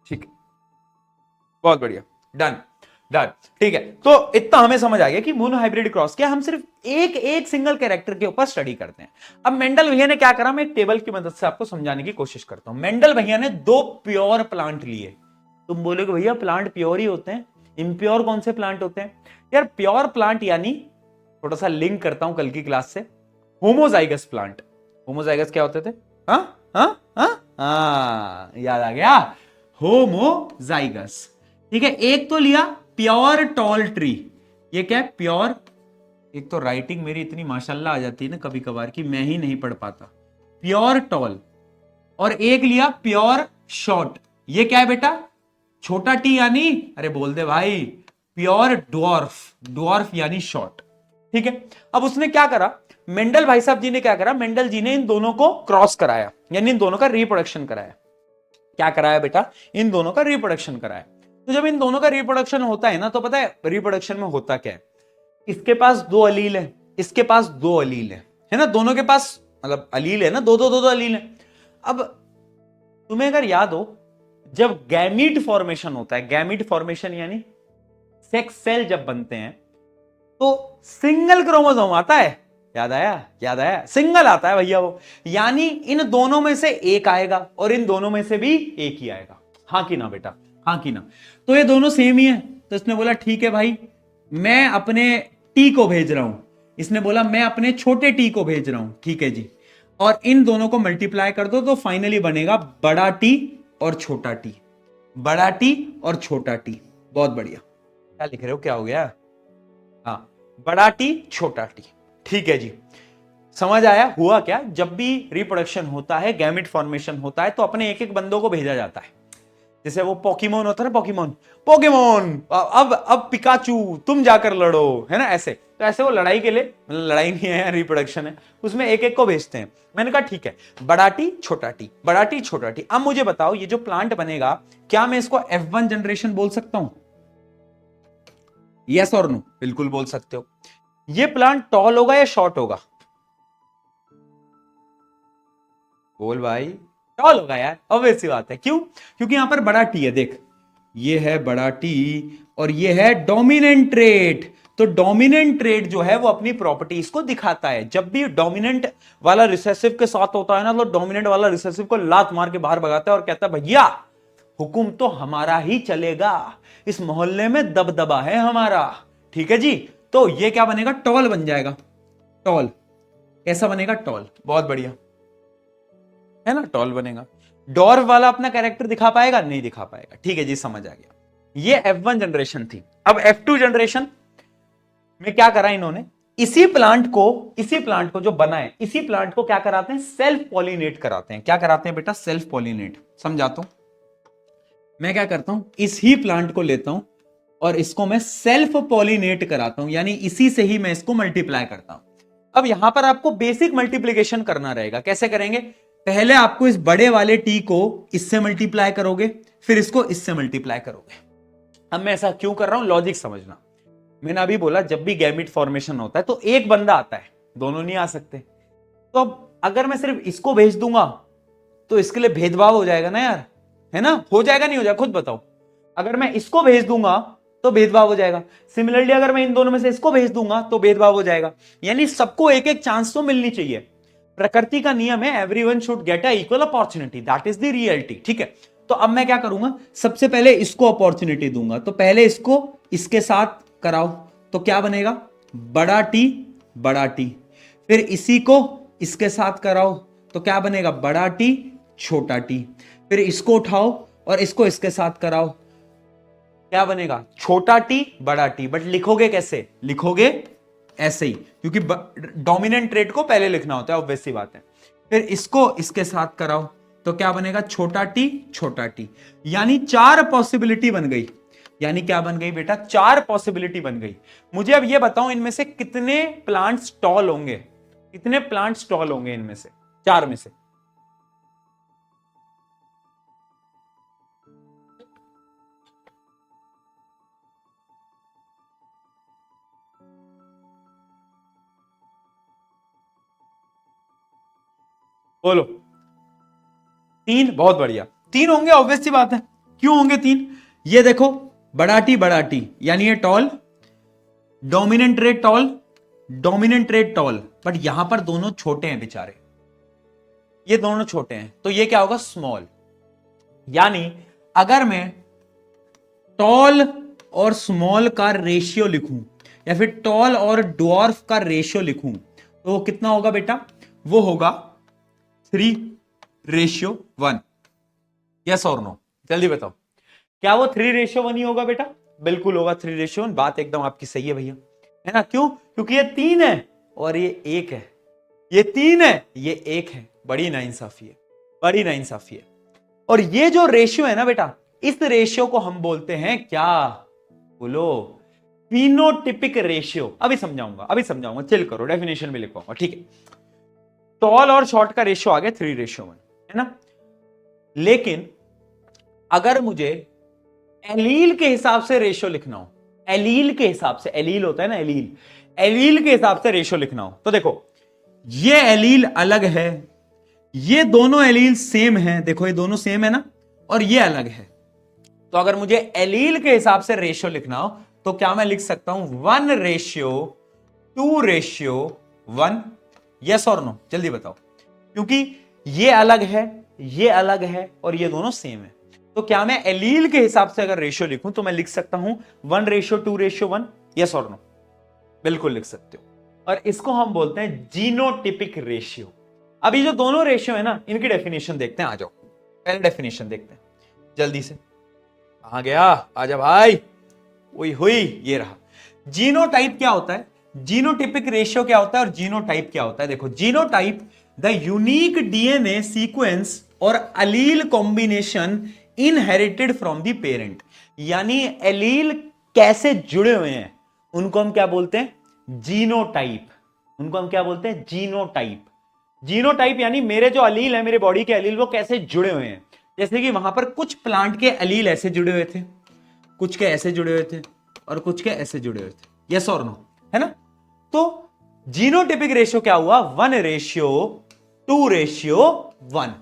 ठीक है, बहुत बढ़िया, डन डन, ठीक है। तो इतना हमें समझ आ गया कि मोनो हाइब्रिड क्रॉस क्या, हम सिर्फ एक सिंगल कैरेक्टर के ऊपर स्टडी करते हैं। अब मेंडल भैया ने क्या करा, मैं एक टेबल की मदद से आपको समझाने की कोशिश करता हूं। मेंडल भैया ने 2 प्योर प्लांट लिए। तुम बोलोगे भैया प्लांट प्योर ही होते हैं, इम्प्योर कौन से प्लांट होते हैं? यार प्योर प्लांट यानी, थोड़ा सा लिंक करता हूं कल की क्लास से, होमोजाइगस प्लांट। होमोजाइगस क्या होते थे? याद आ गया, होमोजाइगस, ठीक है। एक तो लिया प्योर टॉल ट्री, ये क्या है, प्योर, एक तो राइटिंग मेरी इतनी माशाल्लाह आ जाती है ना कभी कभार कि मैं ही नहीं पढ़ पाता, प्योर टॉल। और एक लिया प्योर शॉर्ट, ये क्या है बेटा, छोटा टी यानी, अरे बोल दे भाई, प्योर ड्वार्फ, ड्वार्फ यानी शॉर्ट, ठीक है। अब उसने क्या करा, मेंडल भाई साहब जी ने क्या करा, मेंडल जी ने इन दोनों को क्रॉस कराया, यानी इन दोनों का रिप्रोडक्शन कराया। क्या कराया बेटा, इन दोनों का रिप्रोडक्शन कराया। तो जब इन दोनों का रिप्रोडक्शन होता है ना, तो पता है रिप्रोडक्शन में होता क्या है, इसके पास 2 अलील है, इसके पास 2 अलील है ना, दोनों के पास मतलब अलील है ना, दो अलील है। अब तुम्हें अगर याद हो, जब गैमीट फॉर्मेशन होता है, गैमीट फॉर्मेशन यानी सेक्स सेल जब बनते हैं, तो सिंगल क्रोमोसोम आता है, याद आया, याद आया, सिंगल आता है भैया वो, यानी इन दोनों में से एक आएगा और इन दोनों में से भी एक ही आएगा, हाँ कि ना बेटा, हाँ कि ना। तो ये दोनों सेम ही है, तो इसने बोला ठीक है भाई, मैं अपने टी को भेज रहा हूं, इसने बोला मैं अपने छोटे टी को भेज रहा हूं, ठीक है जी। और इन दोनों को मल्टीप्लाई कर दो तो फाइनली बनेगा बड़ा टी और छोटा टी, बड़ा टी और छोटा टी। बहुत बढ़िया, क्या लिख रहे हो, क्या हो गया? हाँ, बड़ा टी छोटा टी, ठीक है जी। समझ आया हुआ क्या, जब भी रिप्रोडक्शन होता है, गैमेट फॉर्मेशन होता है, तो अपने एक एक बंदों को भेजा जाता है। जैसे वो पोकेमोन होता है ना, पोकेमोन, पोकेमोन अब पिकाचू तुम जाकर लड़ो, है ना, ऐसे। तो ऐसे वो लड़ाई के लिए, लड़ाई नहीं है, रिप्रोडक्शन है, उसमें एक एक को भेजते हैं। मैंने कहा ठीक है, बड़ा टी छोटा टी, बड़ा टी छोटा टी। अब मुझे बताओ, ये जो प्लांट बनेगा, क्या मैं इसको F1 जनरेशन बोल सकता हूं? यस और नो? बिल्कुल बोल सकते हो। ये प्लांट टॉल होगा या शॉर्ट होगा? बोल भाई, टॉल होगा यार, ऑब्वियस सी बात है। क्यों? क्योंकि यहां पर बड़ा टी है, देख, ये है बड़ा टी और ये है डोमिनेंट ट्रेट। तो डोमिनेंट ट्रेट जो है वो अपनी प्रॉपर्टीज को दिखाता है। जब भी डोमिनेंट वाला रिसेसिव के साथ होता है ना, तो डोमिनेंट वाला रिसेसिव को लात मार के बाहर भगाता है और कहता है भैया हुकुम तो हमारा ही चलेगा, इस मोहल्ले में दबदबा है हमारा, ठीक है जी। तो ये क्या बनेगा, टॉल बन जाएगा। टॉल कैसा बनेगा, टॉल, बहुत बढ़िया है ना, टॉल बनेगा। डॉर्फ वाला अपना कैरेक्टर दिखा पाएगा, नहीं दिखा पाएगा। ठीक है जी, समझ आ गया। ये F1 जनरेशन थी। अब F2 जनरेशन में क्या करा इन्होंने, इसी प्लांट को जो बना है, इसी प्लांट को क्या कराते हैं, सेल्फ पॉलिनेट कराते हैं। क्या कराते हैं बेटा, सेल्फ पॉलिनेट। समझाता हूं, मैं क्या करता हूं, इस ही प्लांट को लेता हूं और इसको मैं सेल्फ पॉलिनेट कराता हूं, यानी इसी से ही मैं इसको मल्टीप्लाई करता हूं। अब यहां पर आपको बेसिक मल्टीप्लीकेशन करना रहेगा। कैसे करेंगे, पहले आपको इस बड़े वाले टी को इससे मल्टीप्लाई करोगे, फिर इसको इससे मल्टीप्लाई करोगे। अब मैं ऐसा क्यों कर रहा हूं, लॉजिक समझना। मैंने अभी बोला जब भी गैमीट फॉर्मेशन होता है तो एक बंदा आता है, दोनों नहीं आ सकते। तो अब अगर मैं सिर्फ इसको भेज दूंगा तो इसके लिए भेदभाव हो जाएगा ना यार, है ना, हो जाएगा नहीं हो जाएगा, खुद बताओ। अगर मैं इसको भेज दूंगा तो भेदभाव हो जाएगा। सिमिलरली अगर मैं इन दोनों में से इसको भेज दूंगा तो भेदभाव हो जाएगा। यानी सबको एक एक चांस तो मिलनी चाहिए। प्रकृति का नियम है, everyone should get a equal opportunity, that is the reality. ठीक है, तो अब मैं क्या करूंगा, सबसे पहले इसको अपॉर्चुनिटी दूंगा। तो पहले इसको इसके साथ कराओ, तो क्या बनेगा, बड़ा टी बड़ा टी। फिर इसी को इसके साथ कराओ तो क्या बनेगा, बड़ा टी छोटा टी। फिर इसको उठाओ और इसको इसके साथ कराओ, क्या बनेगा, छोटा टी बड़ा टी। बट लिखोगे कैसे, लिखोगे ऐसे ही, क्योंकि डोमिनेंट ट्रेट को पहले लिखना होता है, ऑब्वियस सी बात है। फिर इसको इसके साथ कराओ तो क्या बनेगा, छोटा टी छोटा टी। यानी 4 पॉसिबिलिटी बन गई। यानी क्या बन गई बेटा, 4 पॉसिबिलिटी बन गई। मुझे अब ये बताओ इनमें से कितने प्लांट्स टॉल होंगे, कितने प्लांट्स टॉल होंगे इनमें से, 4 में से। बोलो। 3, बहुत बढ़िया, 3 होंगे, ऑब्वियस सी बात है। क्यों होंगे 3, ये देखो, बड़ा टी यानी ये tall, dominant trait tall, dominant trait tall. But यहां पर दोनों छोटे हैं बेचारे, ये दोनों छोटे हैं, तो ये क्या होगा, स्मॉल। यानी अगर मैं टॉल और स्मॉल का रेशियो लिखूं, या फिर टॉल और ड्वार्फ का रेशियो लिखूं, तो वो कितना होगा बेटा, वो होगा 3:1। यस और नो, जल्दी बताओ, क्या वो 3:1 ही होगा बेटा, बिल्कुल होगा 3:1। बात एकदम आपकी सही है भैया, है ना। क्यों, क्योंकि ये 3 है और ये 1 है, ये 3 है ये 1 है। बड़ी नाइंसाफी है, बड़ी नाइंसाफी है। और ये जो रेशियो है ना बेटा, इस रेशियो को हम बोलते हैं क्या, बोलो, फिनोटिपिक रेशियो। अभी समझाऊंगा, चिल करो, डेफिनेशन में लिखवाऊंगा, ठीक है। टॉल और शॉर्ट का रेशियो आ गया 3:1, है ना। लेकिन अगर मुझे एलील के हिसाब से रेशियो लिखना हो, एलील के हिसाब से, एलील होता है ना, एलील के हिसाब से रेशियो लिखना हो, तो देखो ये एलील अलग है, ये दोनों एलील सेम है, देखो ये दोनों सेम है ना, और ये अलग है। तो अगर मुझे एलील के हिसाब से रेशियो लिखना हो तो क्या मैं लिख सकता हूं, 1:2:1। यस और नो, जल्दी बताओ। क्योंकि ये अलग है, ये अलग है और ये दोनों सेम है, तो क्या मैं एलील के हिसाब से अगर रेशियो लिखूं तो मैं लिख सकता हूं 1:2:1। यस और नो, बिल्कुल लिख सकते हो। और इसको हम बोलते हैं जीनोटिपिक रेशियो। अभी जो दोनों रेशियो है ना, इनकी डेफिनेशन देखते हैं, आ जाओ पहले डेफिनेशन देखते हैं जल्दी से। कहां गया, आजा भाई, ओई हुई, ये रहा। जीनोटाइप क्या होता है, जीनोटिपिक रेशियो क्या होता है और जीनोटाइप क्या होता है। देखो, genotype the unique DNA sequence और allele combination inherited from the parent. यानी एलील कैसे जुड़े हुए हैं उनको हम क्या बोलते हैं, जीनोटाइप। उनको हम क्या बोलते हैं, जीनोटाइप। जीनोटाइप यानी मेरे जो अलील है, मेरे बॉडी के अलील, वो कैसे जुड़े हुए हैं। जैसे कि वहां पर कुछ प्लांट के अलील ऐसे जुड़े हुए थे, कुछ के ऐसे जुड़े हुए थे और कुछ के ऐसे जुड़े हुए थे। यस और नो, है ना। तो जीनोटिपिक रेशियो क्या हुआ, 1:2:1।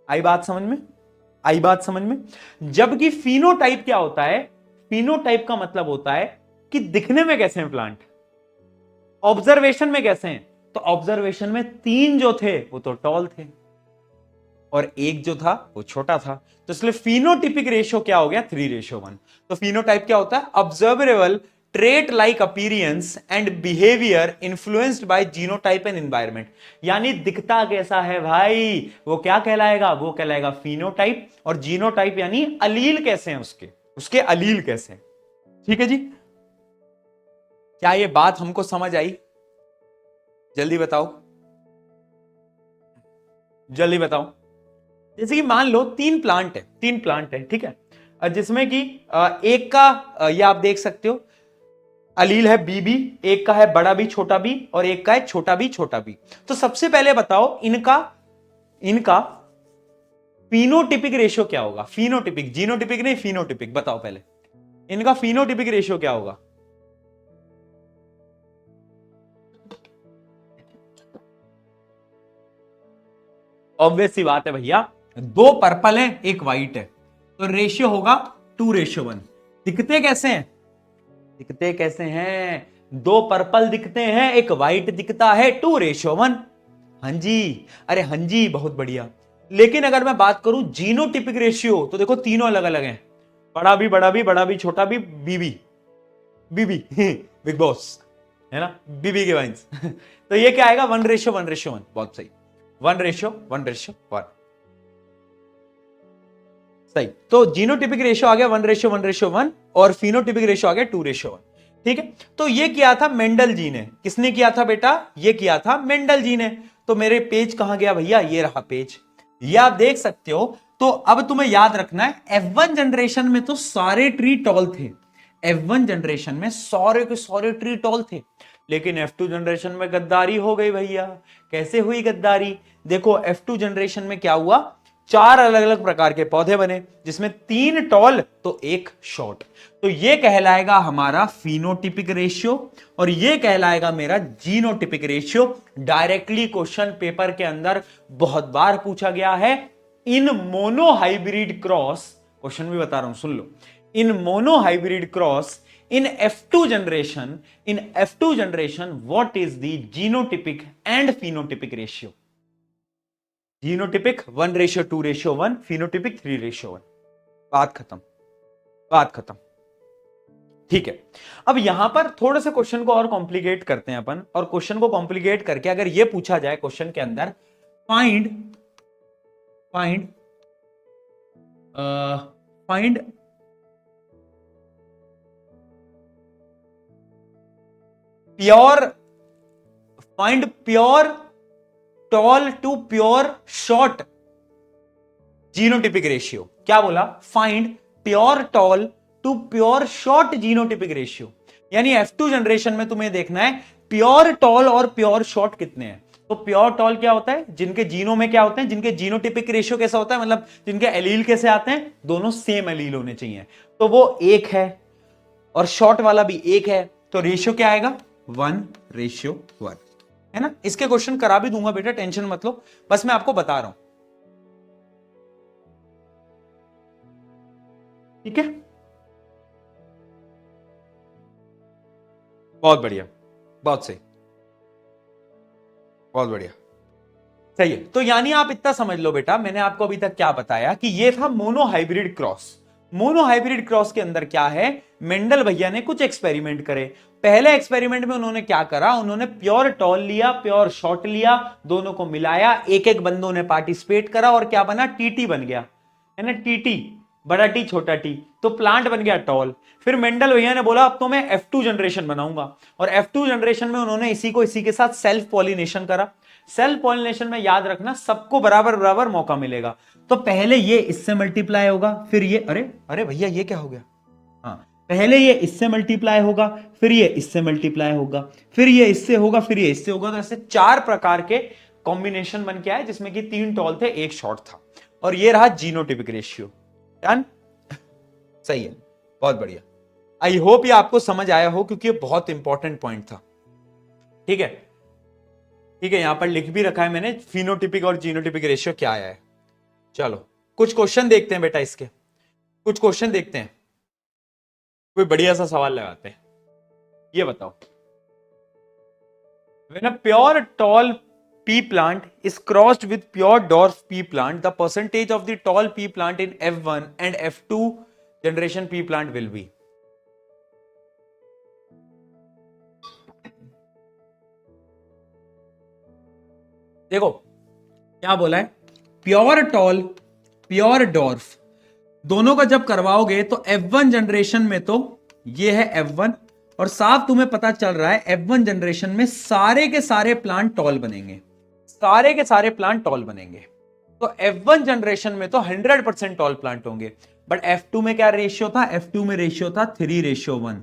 आई बात समझ में, आई बात समझ में। जबकि फिनोटाइप क्या होता है, फिनोटाइप का मतलब होता है कि दिखने में कैसे हैं प्लांट, ऑब्जर्वेशन में कैसे हैं। तो ऑब्जर्वेशन में 3 जो थे वो तो टॉल थे और 1 जो था वो छोटा था, तो इसलिए फिनोटिपिक रेशियो क्या हो गया, 3:1। तो फिनोटाइप क्या होता है, observable trait like appearance and behaviour influenced by genotype and environment. यानी दिखता कैसा है भाई, वो क्या कहलाएगा, वो कहलाएगा फिनोटाइप। और जीनोटाइप यानी अलील कैसे हैं उसके, उसके अलील कैसे हैं। ठीक है जी, क्या ये बात हमको समझ आई? जल्दी बताओ, जल्दी बताओ। जैसे कि मान लो तीन प्लांट है, ठीक है, जिसमें कि एक का ये आप देख सकते हो अलील है बीबी, एक का है बड़ा बी छोटा बी, और एक का है छोटा बी छोटा बी। तो सबसे पहले बताओ इनका फिनोटिपिक रेशियो क्या होगा? फिनोटिपिक, जीनोटिपिक नहीं, फिनोटिपिक। बताओ पहले इनका फिनोटिपिक रेशियो क्या होगा? ऑब्वियस सी बात है भैया, दो पर्पल है एक व्हाइट है, तो रेशियो होगा 2:1। दिखते कैसे हैं, दिखते कैसे हैं? दो पर्पल दिखते हैं, एक व्हाइट दिखता है, 2:1। हाँ जी, अरे हाँ जी, बहुत बढ़िया। लेकिन अगर मैं बात करूं जीनोटिपिक रेशियो, तो देखो तीनों अलग अलग हैं, बड़ा भी बड़ा भी बड़ा भी छोटा भी बीबी बीबी बिग बॉस है ना, बीबी के वाइन्स तो ये क्या आएगा? 1:1:1। बहुत सही, 1:1:1। सही, तो जीनोटिपिक रेशियो आ गया 1:1:1 और फिनोटिपिक रेशियो आ गया 2:1। ठीक है, तो ये किया था मेंडल जी ने। किसने किया था बेटा? ये किया था मेंडल जी ने। तो मेरे पेज कहां गया भैया? ये रहा पेज, ये आप देख सकते हो। तो अब तुम्हें याद रखना है, F1 जनरेशन में तो सारे ट्री टॉल थे, F1 जनरेशन में सारे के सारे ट्री टॉल थे। लेकिन F2 जनरेशन में गद्दारी हो गई भैया। कैसे हुई गद्दारी? देखो F2 जनरेशन में क्या हुआ, चार अलग अलग प्रकार के पौधे बने, जिसमें 3 टॉल तो 1 शॉर्ट। तो ये कहलाएगा हमारा फिनोटिपिक रेशियो और ये कहलाएगा मेरा genotypic ratio. Directly question paper के अंदर बहुत बार पूछा गया है। इन मोनोहाइब्रिड क्रॉस, क्वेश्चन भी बता रहा हूं सुन लो, इन monohybrid cross in F2 generation what is the genotypic and phenotypic ratio? Genotypic 1:2:1, phenotypic 3:1। बात खत्म, बात खत्म। ठीक है, अब यहां पर थोड़े से क्वेश्चन को और कॉम्प्लिकेट करते हैं अपन, और क्वेश्चन को कॉम्प्लिकेट करके अगर ये पूछा जाए क्वेश्चन के अंदर, find pure tall to pure short genotypic ratio. क्या बोला? Find pure tall to pure short genotypic ratio. यानी F2 जनरेशन में तुम्हें देखना है प्योर टॉल और प्योर शॉर्ट कितने हैं। तो प्योर टॉल क्या होता है? जिनके जीनो में क्या होते हैं, जिनके जीनोटिपिक रेशियो कैसा होता है, मतलब जिनके एलील कैसे आते हैं, दोनों सेम एलील होने चाहिए। तो वो 1 है और शॉर्ट वाला भी 1 है, तो रेशियो क्या आएगा? 1:1 है ना। इसके क्वेश्चन करा भी दूंगा बेटा, टेंशन मत लो, बस मैं आपको बता रहा हूं। ठीक है, बहुत बढ़िया, बहुत सही, बहुत बढ़िया, सही है। तो यानी आप इतना समझ लो बेटा, मैंने आपको अभी तक क्या बताया कि ये था मोनोहाइब्रिड क्रॉस। मोनोहाइब्रिड क्रॉस के अंदर क्या है, मेंडल भैया ने कुछ एक्सपेरिमेंट करे। पहले एक्सपेरिमेंट में उन्होंने क्या करा, उन्होंने प्योर टॉल लिया, प्योर शॉर्ट लिया, दोनों को मिलाया, एक एक बंदों ने पार्टिसिपेट करा और क्या बना? टीटी बन गया, है ना, टीटी, बड़ा टी छोटा टी, तो प्लांट बन गया टॉल। फिर मेंडल भैया ने बोला अब तो मैं F2 जनरेशन बनाऊंगा, और F2 जनरेशन में उन्होंने इसी को इसी के साथ सेल्फ पॉलिनेशन करा। सेल्फ पॉलिनेशन में याद रखना सबको बराबर बराबर मौका मिलेगा। तो पहले ये इससे मल्टीप्लाई होगा, फिर ये, अरे अरे भैया ये क्या हो गया? हाँ, पहले ये इससे मल्टीप्लाई होगा, फिर ये इससे मल्टीप्लाई होगा, फिर ये इससे होगा, फिर ये इससे होगा। तो ऐसे 4 प्रकार के कॉम्बिनेशन बन के आए, जिसमें कि 3 टॉल थे 1 शॉर्ट था, और ये रहा जीनोटिपिक रेशियो। डन, सही है, बहुत बढ़िया। आई होप ये आपको समझ आया हो, क्योंकि ये बहुत इंपॉर्टेंट पॉइंट था। ठीक है, ठीक है, यहां पर लिख भी रखा है मैंने, फिनोटिपिक और जीनोटिपिक रेशियो क्या आया है। चलो कुछ क्वेश्चन देखते हैं बेटा, इसके कुछ क्वेश्चन देखते हैं, कोई बढ़िया सा सवाल लगाते हैं। ये बताओ, when a pure tall pea plant is crossed with pure dwarf pea plant, the percentage of the tall pea plant in F1 and F2 generation pea plant will be? देखो क्या बोला है, प्योर टॉल प्योर डॉर्फ दोनों का जब करवाओगे तो F1 जनरेशन में तो ये है F1, और साफ तुम्हें पता चल रहा है F1 जनरेशन में सारे के सारे प्लांट टॉल बनेंगे, सारे के सारे प्लांट टॉल बनेंगे। तो F1 जनरेशन में तो 100% टॉल प्लांट होंगे। बट F2 में क्या रेशियो था, F2 में रेशियो था 3:1।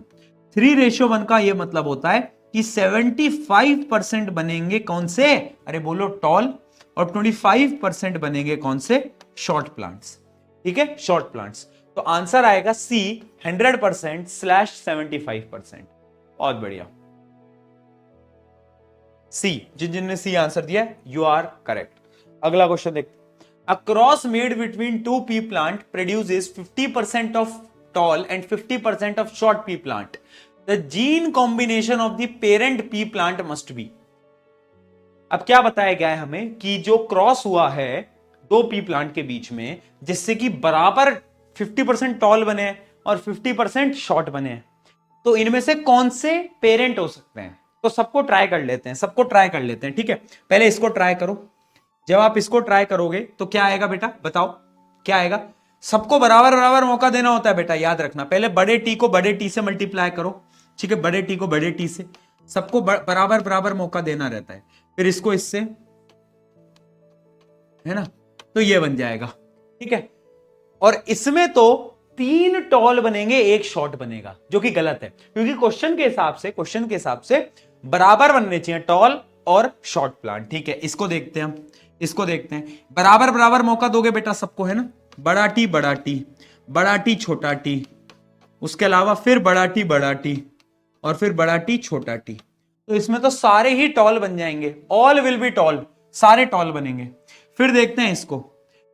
3:1 का ये मतलब होता है कि 75% बनेंगे कौन से, अरे बोलो टॉल, और 25% बनेंगे कौन से, शॉर्ट प्लांट्स। ठीक है, शॉर्ट प्लांट्स। तो आंसर आएगा सी 100%/75%। बहुत बढ़िया, सी। जिनने सी आंसर दिया यू आर करेक्ट। अगला क्वेश्चन देखते, a cross made between two P plant produces 50% of tall and 50% of short P plant, the gene combination of the parent P plant must be. अब क्या बताया गया है हमें कि जो क्रॉस हुआ है दो पी प्लांट के बीच में, जिससे कि बराबर 50% टॉल बने और 50% शॉर्ट बने, तो इनमें से कौन से पेरेंट हो सकते हैं। तो सबको ट्राई कर लेते हैं, सबको ट्राई कर लेते हैं। ठीक है, पहले इसको ट्राई करो। जब आप इसको ट्राई करोगे तो क्या आएगा बेटा, बताओ क्या आएगा। सबको बराबर बराबर मौका देना होता है बेटा, याद रखना। पहले बड़े टी को बड़े टी से मल्टीप्लाई करो, ठीक है, बड़े टी को बड़े टी से, सबको बराबर बराबर मौका देना रहता है। फिर इसको इससे, है ना, तो ये बन जाएगा। ठीक है, और इसमें तो 3 टॉल बनेंगे, 1 शॉर्ट बनेगा, जो कि गलत है, क्योंकि क्वेश्चन के हिसाब से बराबर बनने चाहिए टॉल और शॉर्ट प्लांट। ठीक है, इसको देखते हैं हम, इसको देखते हैं। बराबर बराबर मौका दोगे बेटा सबको, है ना, बड़ा टी बड़ा टी, बड़ा टी छोटा टी, उसके अलावा फिर बड़ा टी और फिर बड़ा टी छोटा टी, तो इसमें तो सारे ही टॉल बन जाएंगे, ऑल विल बी टॉल, सारे टॉल बनेंगे। फिर देखते हैं इसको,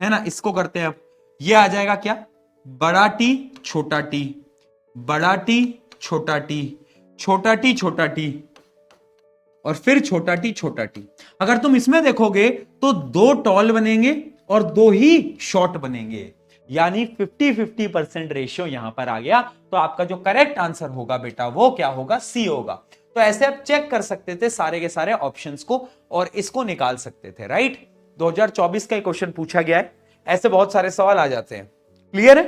है ना, इसको करते हैं अब। ये आ जाएगा क्या, बड़ा टी छोटा टी, बड़ा टी छोटा टी, छोटा टी छोटा टी, और फिर छोटा टी। अगर तुम इसमें देखोगे तो 2 टॉल बनेंगे और 2 ही शॉर्ट बनेंगे, यानी 50-50% रेशियो यहां पर आ गया। तो आपका जो करेक्ट आंसर होगा बेटा वो क्या होगा, सी होगा। तो ऐसे आप चेक कर सकते थे सारे के सारे ऑप्शंस को और इसको निकाल सकते थे, राइट। 2024 का क्वेश्चन पूछा गया है, ऐसे बहुत सारे सवाल आ जाते हैं। क्लियर है,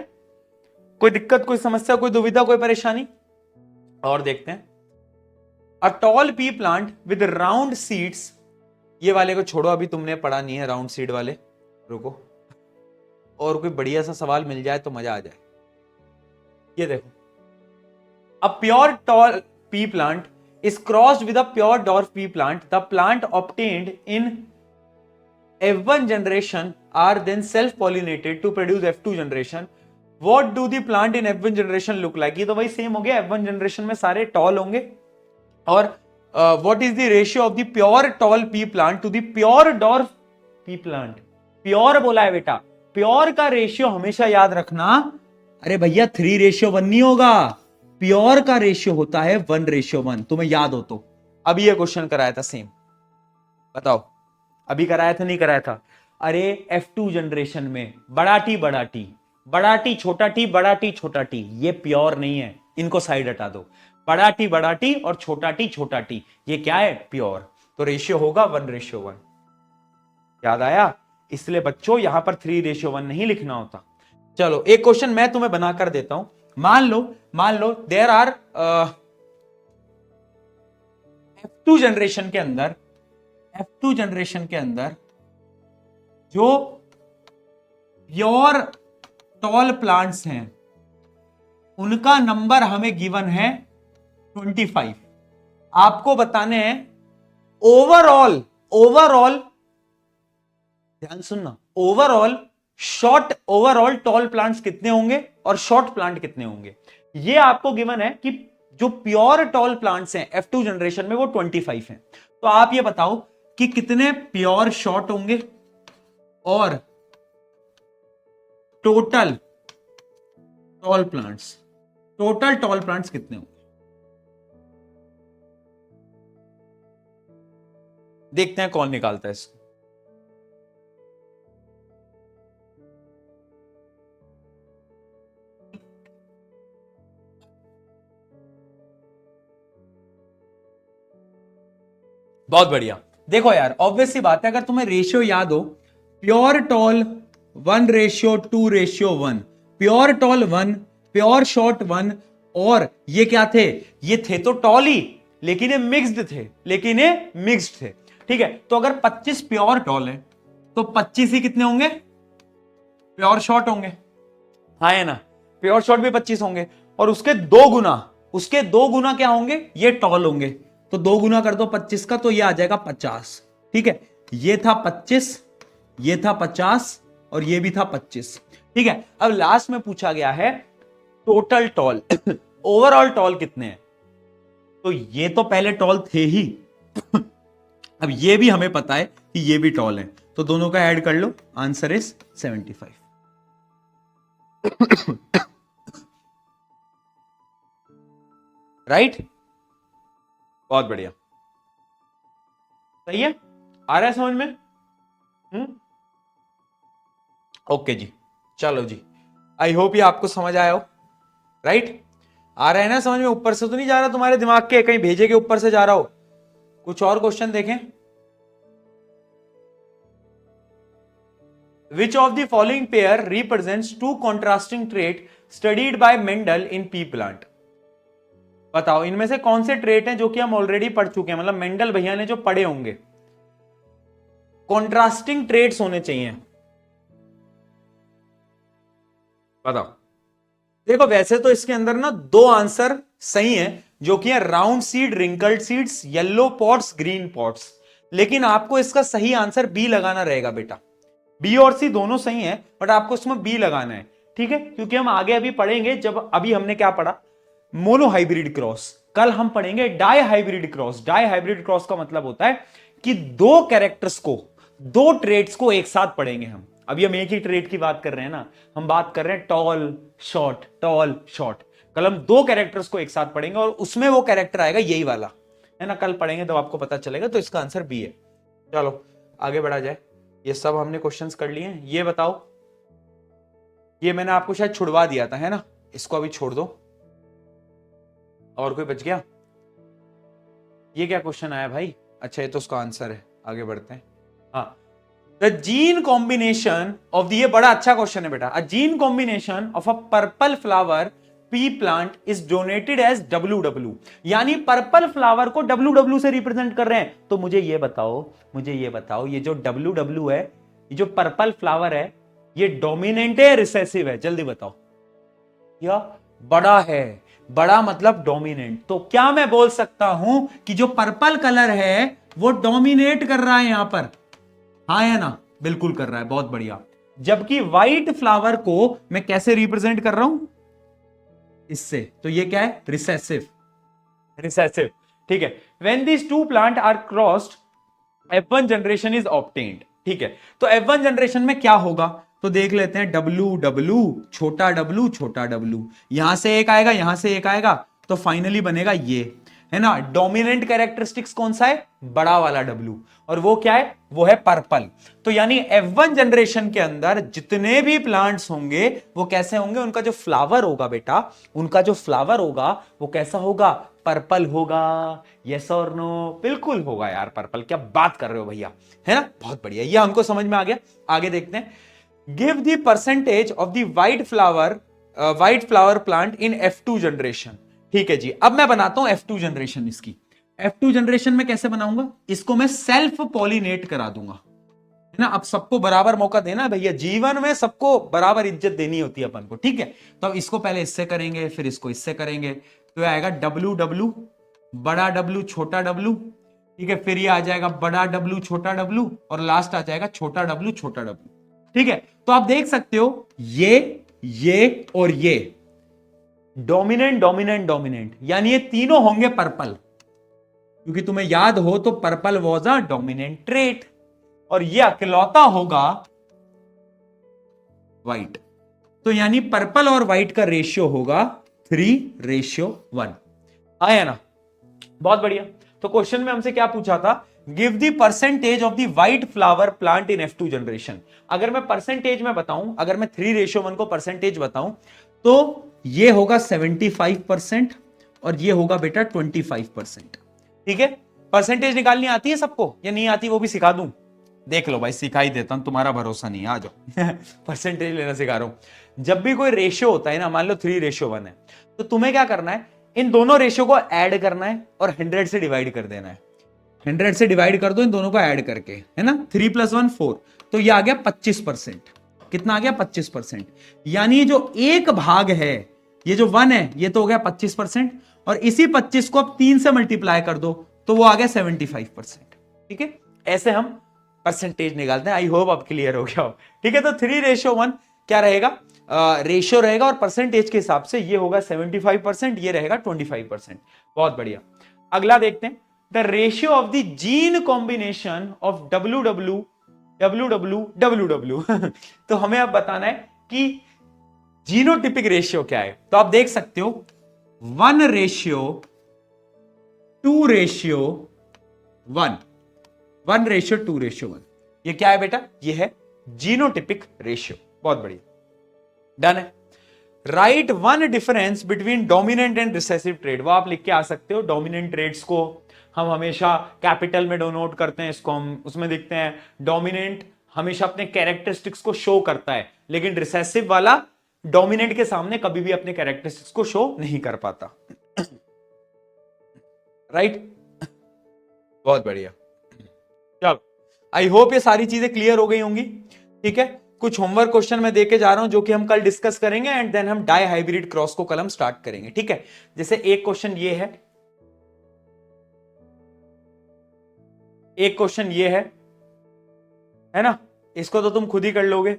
कोई दिक्कत, कोई समस्या, कोई दुविधा, कोई परेशानी। और देखते हैं, a tall P plant with round seeds, ये वाले को छोड़ो, अभी तुमने पढ़ा नहीं है राउंड सीड वाले, रुको, और कोई बढ़िया सा सवाल मिल जाए तो मजा आ जाए। ये देखो, a pure tall P plant is crossed with a pure dwarf pea plant. The plant obtained in F1 generation are then self-pollinated to produce F2 generation. What do the plant in F1 generation look like? ये तो भाई सेम हो गया, F1 generation में सारे टॉल होंगे। और what is the ratio of the pure tall pea plant to the pure dwarf pea plant? Pure बोला है बेटा, प्योर का रेशियो हमेशा याद रखना, अरे भैया 3:1 नहीं होगा, प्योर का रेशियो होता है 1:1, तुम्हें याद हो तो। अभी ये क्वेश्चन कराया था सेम, बताओ अभी कराया था नहीं कराया था। अरे F2 जनरेशन में बड़ा टी बड़ा टी, बड़ा टी छोटा टी, बड़ा टी छोटा टी, ये प्योर नहीं है, इनको साइड हटा दो। बड़ा टी और छोटा टी, ये क्या है, प्योर। तो रेशियो होगा 1:1। याद आया, इसलिए बच्चों यहां पर 3:1 नहीं लिखना होता। चलो एक क्वेश्चन मैं तुम्हें बनाकर देता हूं। मान लो देयर आर F2 जनरेशन के अंदर जो प्योर टॉल प्लांट्स हैं उनका नंबर हमें गिवन है 25। आपको बताने हैं ओवरऑल ध्यान सुनना, ओवरऑल टॉल प्लांट्स कितने होंगे और शॉर्ट प्लांट कितने होंगे। ये आपको गिवन है कि जो प्योर टॉल प्लांट्स हैं F2 जनरेशन में वो 25 हैं। तो आप ये बताओ कि कितने प्योर शॉर्ट होंगे और टोटल टॉल प्लांट्स कितने होंगे। देखते हैं कौन निकालता है इसको। बहुत बढ़िया, देखो यार ऑब्वियस सी बात है, अगर तुम्हें रेशियो याद हो, pure tall 1:2:1, pure tall 1, pure short 1, और ये क्या थे, ये थे तो टॉल ही, लेकिन ये मिक्स्ड थे, ठीक है। तो अगर 25 प्योर टॉल है तो 25 ही कितने होंगे, प्योर शॉर्ट होंगे, हाँ है ना, प्योर शॉर्ट भी 25 होंगे, और उसके दो गुना क्या होंगे, ये टॉल होंगे। तो 2 गुना कर दो 25 का, तो ये आ जाएगा 50, ठीक है। ये था 25, ये था 50, और ये भी था 25, ठीक है। अब लास्ट में पूछा गया है टोटल टॉल ओवरऑल टॉल कितने हैं, तो ये तो पहले टॉल थे ही अब ये भी हमें पता है कि ये भी टॉल है, तो दोनों का ऐड कर लो, आंसर इज 75। राइट, बहुत बढ़िया, सही है, आ रहा है समझ में? ओके जी, चलो जी, आई होप ये आपको समझ आया हो। राइट, आ रहा है ना समझ में? ऊपर से तो नहीं जा रहा तुम्हारे दिमाग के, कहीं भेजे के ऊपर से जा रहा हो? कुछ और क्वेश्चन देखें। Which of the following pair represents two contrasting trait studied by Mendel in pea plant? बताओ इनमें से कौन से ट्रेट हैं जो कि हम ऑलरेडी पढ़ चुके हैं, मतलब मेंडल भैया ने जो पढ़े होंगे। कॉन्ट्रास्टिंग ट्रेट्स होने चाहिए, बताओ। देखो वैसे तो इसके अंदर ना 2 आंसर सही हैं, जो कि है round seed, wrinkled seeds, yellow pots, green pots, लेकिन आपको इसका सही आंसर बी लगाना रहेगा बेटा। बी और सी दोनों सही हैं, बट आपको इसमें बी लगाना है, ठीक है, क्योंकि हम आगे अभी पढ़ेंगे, जब अभी हमने क्या पढ़ा, मोनो हाइब्रिड क्रॉस, कल हम पढ़ेंगे dihybrid cross. Dihybrid cross का मतलब होता है कि 2 कैरेक्टर्स को, 2 ट्रेड्स को एक साथ पढ़ेंगे हम। अभी हम एक ही ट्रेड की बात कर रहे हैं ना, हम बात कर रहे हैं टॉल शॉर्ट, टॉल शॉर्ट। कल हम 2 कैरेक्टर्स को एक साथ पढ़ेंगे, और उसमें वो कैरेक्टर आएगा यही वाला, है ना, कल पढ़ेंगे तो आपको पता चलेगा। तो इसका आंसर बी है। चलो आगे बढ़ा जाए, ये सब हमने क्वेश्चंस कर लिए हैं। ये बताओ, ये मैंने आपको शायद छुड़वा दिया था, है ना, इसको अभी छोड़ दो। और कोई बच गया? ये क्या क्वेश्चन आया भाई? अच्छा ये तो उसका आंसर है, आगे बढ़ते हैं। हाँ, द जीन कॉम्बिनेशन ऑफ ये बड़ा अच्छा क्वेश्चन है बेटा। A gene combination of a purple flower pea plant is donated as WW, यानी पर्पल फ्लावर को WW से रिप्रेजेंट कर रहे हैं। तो मुझे ये बताओ ये जो WW है, ये जो पर्पल फ्लावर है, ये डोमिनेंट है, रिसेसिव है? जल्दी बताओ। या बड़ा है, बड़ा मतलब डोमिनेंट। तो क्या मैं बोल सकता हूं कि जो पर्पल कलर है वो डोमिनेट कर रहा है यहां पर? हाँ या ना? बिल्कुल कर रहा है, बहुत बढ़िया। जबकि व्हाइट फ्लावर को मैं कैसे रिप्रेजेंट कर रहा हूं? इससे। तो ये क्या है? रिसेसिव, रिसेसिव, ठीक है। When these 2 plant are crossed, F1 generation is obtained, ठीक है। तो F1 जनरेशन में क्या होगा, तो देख लेते हैं। WW, छोटा w, छोटा w, यहां से एक आएगा, यहां से एक आएगा, तो फाइनली बनेगा ये, है ना। डोमिनेंट कैरेक्टरिस्टिक्स कौन सा है? बड़ा वाला W, और वो क्या है? वो है पर्पल। तो यानी F1 जनरेशन के अंदर जितने भी प्लांट्स होंगे वो कैसे होंगे? उनका जो फ्लावर होगा बेटा, उनका जो फ्लावर होगा वो कैसा होगा? पर्पल होगा। यस और नो? बिल्कुल होगा यार पर्पल, क्या बात कर रहे हो भैया, है ना। बहुत बढ़िया, ये हमको समझ में आ गया। आगे देखते हैं। Give the percentage of the white flower plant in F2 generation, ठीक है जी। अब मैं बनाता हूं F2 जनरेशन इसकी। F2 जनरेशन में कैसे बनाऊंगा? इसको मैं सेल्फ पॉलिनेट करा दूंगा, है ना। अब सबको बराबर मौका देना भैया, जीवन में सबको बराबर इज्जत देनी होती है अपन को, ठीक है। तो अब इसको पहले इससे करेंगे, फिर इसको इससे करेंगे, तो आएगा WW, बड़ा W, छोटा W, ठीक है। फिर ये आ जाएगा बड़ा W, छोटा W, और लास्ट आ जाएगा छोटा W, छोटा W, ठीक है। तो आप देख सकते हो ये और ये डोमिनेंट, डोमिनेंट, डोमिनेंट, यानी ये तीनों होंगे पर्पल, क्योंकि तुम्हें याद हो तो purple was a dominant trait, और ये अकेलौता होगा व्हाइट। तो यानी पर्पल और व्हाइट का रेशियो होगा 3:1, आया ना। बहुत बढ़िया। तो क्वेश्चन में हमसे क्या पूछा था? Give the percentage of the white flower plant in F2 generation. अगर मैं परसेंटेज में बताऊं, अगर मैं 3:1 को परसेंटेज बताऊं, तो ये होगा 75% और ये होगा बेटा 25%, ठीक है। परसेंटेज निकालनी आती है सबको या नहीं आती, वो भी सिखा दूं? देख लो भाई, सिखा ही देता हूं, तुम्हारा भरोसा नहीं, आ जाओ। परसेंटेज लेना सिखा रहा हूं। जब भी कोई रेशियो होता है ना, मान लो 3:1 है, तो तुम्हें क्या करना है, इन दोनों रेशियो को ऐड करना है और 100 से डिवाइड कर देना है। 100 से डिवाइड कर दो इन दोनों को ऐड करके, है ना। 3 + 1 4, तो ये आ गया 25%। कितना आ गया? 25%। यानी ये जो एक भाग है, ये जो 1 है, ये तो हो गया 25%, और इसी 25 को अब 3 से मल्टीप्लाई कर दो तो वो आ गया 75%। ठीक है, ऐसे हम परसेंटेज निकालते हैं। आई होप अब क्लियर हो गया हो। ठीक है, तो 3:1 क्या रहेगा, रेशियो रहेगा, और परसेंटेज के हिसाब से ये होगा 75%, ये रहेगा 25%। बहुत बढ़िया। अगला देखते हैं, the ratio of the gene combination of WW तो हमें अब बताना है कि जीनोटिपिक रेशियो क्या है। तो आप देख सकते हो 1:2:1, 1:2:1, ये क्या है बेटा? ये है जीनोटिपिक रेशियो। बहुत बढ़िया, डन है। Right one difference between dominant and recessive trade, वो आप लिख के आ सकते हो। डोमिनेंट ट्रेड्स को हम हमेशा कैपिटल में डोनोट करते हैं, इसको हम उसमें देखते हैं। डोमिनेंट हमेशा अपने कैरेक्टरिस्टिक्स को शो करता है, लेकिन रिसेसिव वाला डोमिनेंट के सामने कभी भी अपने कैरेक्टरिस्टिक्स को शो नहीं कर पाता। राइट, बहुत बढ़िया। चलो, आई होप ये सारी चीजें क्लियर हो गई होंगी। ठीक है, कुछ होमवर्क क्वेश्चन मैं देके जा रहा हूं जो कि हम कल डिस्कस करेंगे, एंड देन हम डाई हाइब्रिड क्रॉस को कल हम स्टार्ट करेंगे। ठीक है, जैसे एक क्वेश्चन ये है, एक क्वेश्चन ये है ना, इसको तो तुम खुद ही कर लोगे।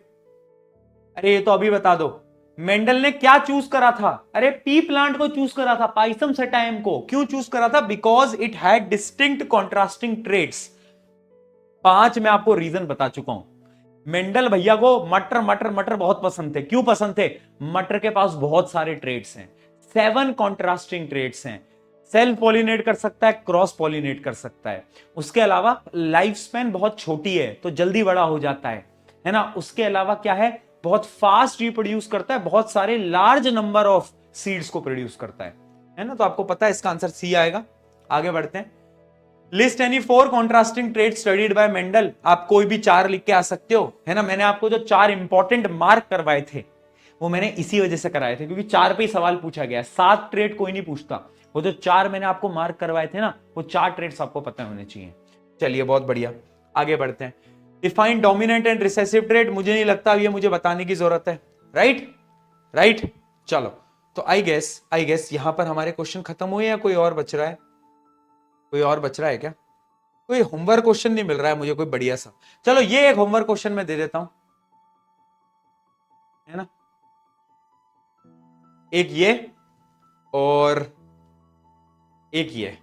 अरे ये तो अभी बता दो, मेंडल ने क्या चूज करा था? अरे पी प्लांट को चूज करा था, पाइसम सेटाइम को। क्यों चूज करा था? Because it had distinct contrasting traits. 5 मैं आपको रीजन बता चुका हूं। मेंडल भैया को मटर मटर मटर बहुत पसंद थे। क्यों पसंद थे? मटर के पास बहुत सारे ट्रेड्स हैं, 7 कॉन्ट्रास्टिंग ट्रेड्स हैं। सेल्फ पॉलिनेट कर सकता है, क्रॉस पॉलिनेट कर सकता है। उसके अलावा लाइफ स्पैन बहुत छोटी है, तो जल्दी बड़ा हो जाता है ना। उसके अलावा क्या है, बहुत फास्ट रिप्रोड्यूस करता है, बहुत सारे लार्ज नंबर ऑफ सीड्स को प्रोड्यूस करता है ना। तो आपको पता है इसका आंसर सी आएगा। आगे बढ़ते हैं। List any 4 contrasting traits studied by Mendel. आप कोई भी 4 लिख के आ सकते हो, है ना। मैंने आपको जो 4 इंपॉर्टेंट मार्क करवाए थे वो मैंने इसी वजह से कराए थे, क्योंकि 4 पे ही सवाल पूछा गया है। 7 ट्रेड कोई नहीं पूछता। वो जो 4 मैंने आपको मार्क करवाए थे ना, वो 4 ट्रेड्स आपको पता होने चाहिए। चलिए, बहुत बढ़िया, आगे बढ़ते हैं। Define dominant and recessive trade, मुझे नहीं लगता ये मुझे बताने की जरूरत है। राइट, चलो। तो आई गेस यहां पर हमारे क्वेश्चन खत्म हुए या कोई और बच रहा है? कोई और बच रहा है क्या? कोई होमवर्क क्वेश्चन नहीं मिल रहा है मुझे कोई बढ़िया सा। चलो, ये एक होमवर्क क्वेश्चन मैं दे देता हूं, है ना। एक ये और एक ये।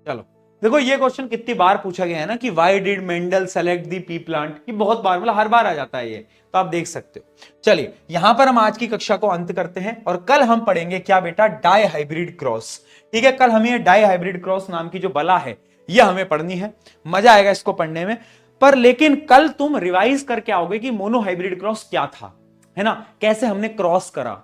चलो देखो, ये क्वेश्चन कितनी बार पूछा गया है ना कि why did Mendel select the P plant. ये बहुत बार, मतलब हर बार आ जाता है ये, तो आप देख सकते हो। चलिए, यहां पर हम आज की कक्षा को अंत करते हैं, और कल हम पढ़ेंगे क्या बेटा? Dihybrid cross. ठीक है, कल हमें डाई हाइब्रिड क्रॉस नाम की जो बला है ये हमें पढ़नी है। मजा आएगा इसको पढ़ने में। पर लेकिन कल तुम रिवाइज करके आओगे कि मोनो हाइब्रिड क्रॉस क्या था, है ना, कैसे हमने क्रॉस करा,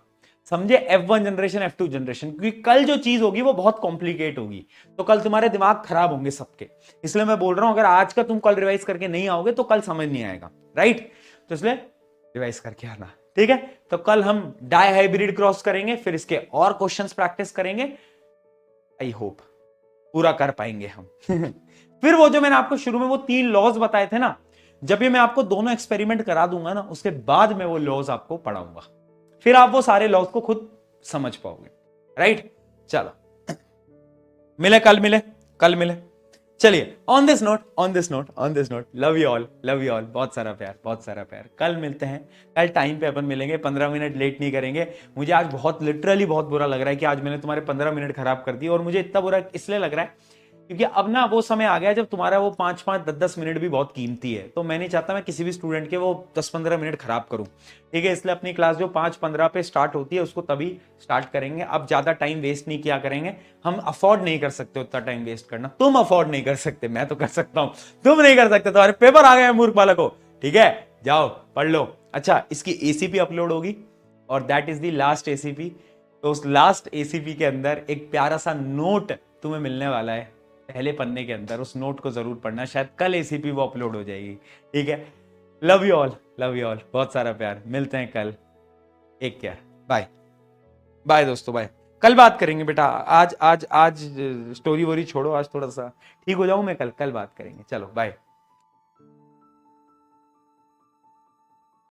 समझे। F1 जनरेशन, F2 जनरेशन, क्योंकि कल जो चीज होगी वो बहुत कॉम्प्लिकेट होगी, तो कल तुम्हारे दिमाग खराब होंगे सबके। इसलिए मैं बोल रहा हूं, अगर आज का तुम कल रिवाइज करके नहीं आओगे तो कल समझ नहीं आएगा। राइट, तो इसलिए रिवाइज करके आना। ठीक है, तो कल हम डाई हाइब्रिड क्रॉस करेंगे, फिर इसके और क्वेश्चंस प्रैक्टिस करेंगे। आई होप पूरा कर पाएंगे हम। फिर वो जो मैंने आपको शुरू में वो 3 लॉज बताए थे ना, जब ये मैं आपको दोनों एक्सपेरिमेंट करा दूंगा ना, उसके बाद मैं वो लॉज आपको पढ़ाऊंगा, फिर आप वो सारे लॉज को खुद समझ पाओगे। राइट, चलो, मिले कल मिले। चलिए, on this note, love you all, बहुत सारा प्यार। कल मिलते हैं, कल टाइम पे अपन मिलेंगे, 15 मिनट लेट नहीं करेंगे। मुझे आज बहुत लिटरली बहुत बुरा लग रहा है कि आज मैंने तुम्हारे 15 मिनट खराब कर दिए, और मुझे इतना बुरा इसलिए लग रहा है क्योंकि अब ना वो समय आ गया जब तुम्हारा वो 5-5, 10-10 मिनट भी बहुत कीमती है। तो मैं नहीं चाहता मैं किसी भी स्टूडेंट के वो 10-15 मिनट खराब करूं। ठीक है, इसलिए अपनी क्लास जो 5:15 पे स्टार्ट होती है उसको तभी स्टार्ट करेंगे। अब ज्यादा टाइम वेस्ट नहीं किया करेंगे, हम अफोर्ड नहीं कर सकते उतना टाइम वेस्ट करना। तुम अफोर्ड नहीं कर सकते, मैं तो कर सकता हूं, तुम नहीं कर सकते, तुम्हारे पेपर आ गए हैं मूर्ख बालकों। ठीक है, जाओ पढ़ लो। अच्छा, इसकी ACP अपलोड होगी, और that is the last ACP। तो उस लास्ट ACP के अंदर एक प्यारा सा नोट तुम्हें मिलने वाला है, पहले पन्ने के अंदर उस नोट को जरूर पढ़ना, शायद कल एसीपी वो अपलोड हो जाएगी। ठीक है, love you all, love you all, बहुत सारा प्यार, मिलते हैं कल, टेक केयर, बाय बाय दोस्तों, बाय। कल बात करेंगे बेटा, आज आज आज स्टोरी वोरी छोड़ो, आज थोड़ा सा ठीक हो जाऊं मैं, कल कल बात करेंगे, चलो बाय।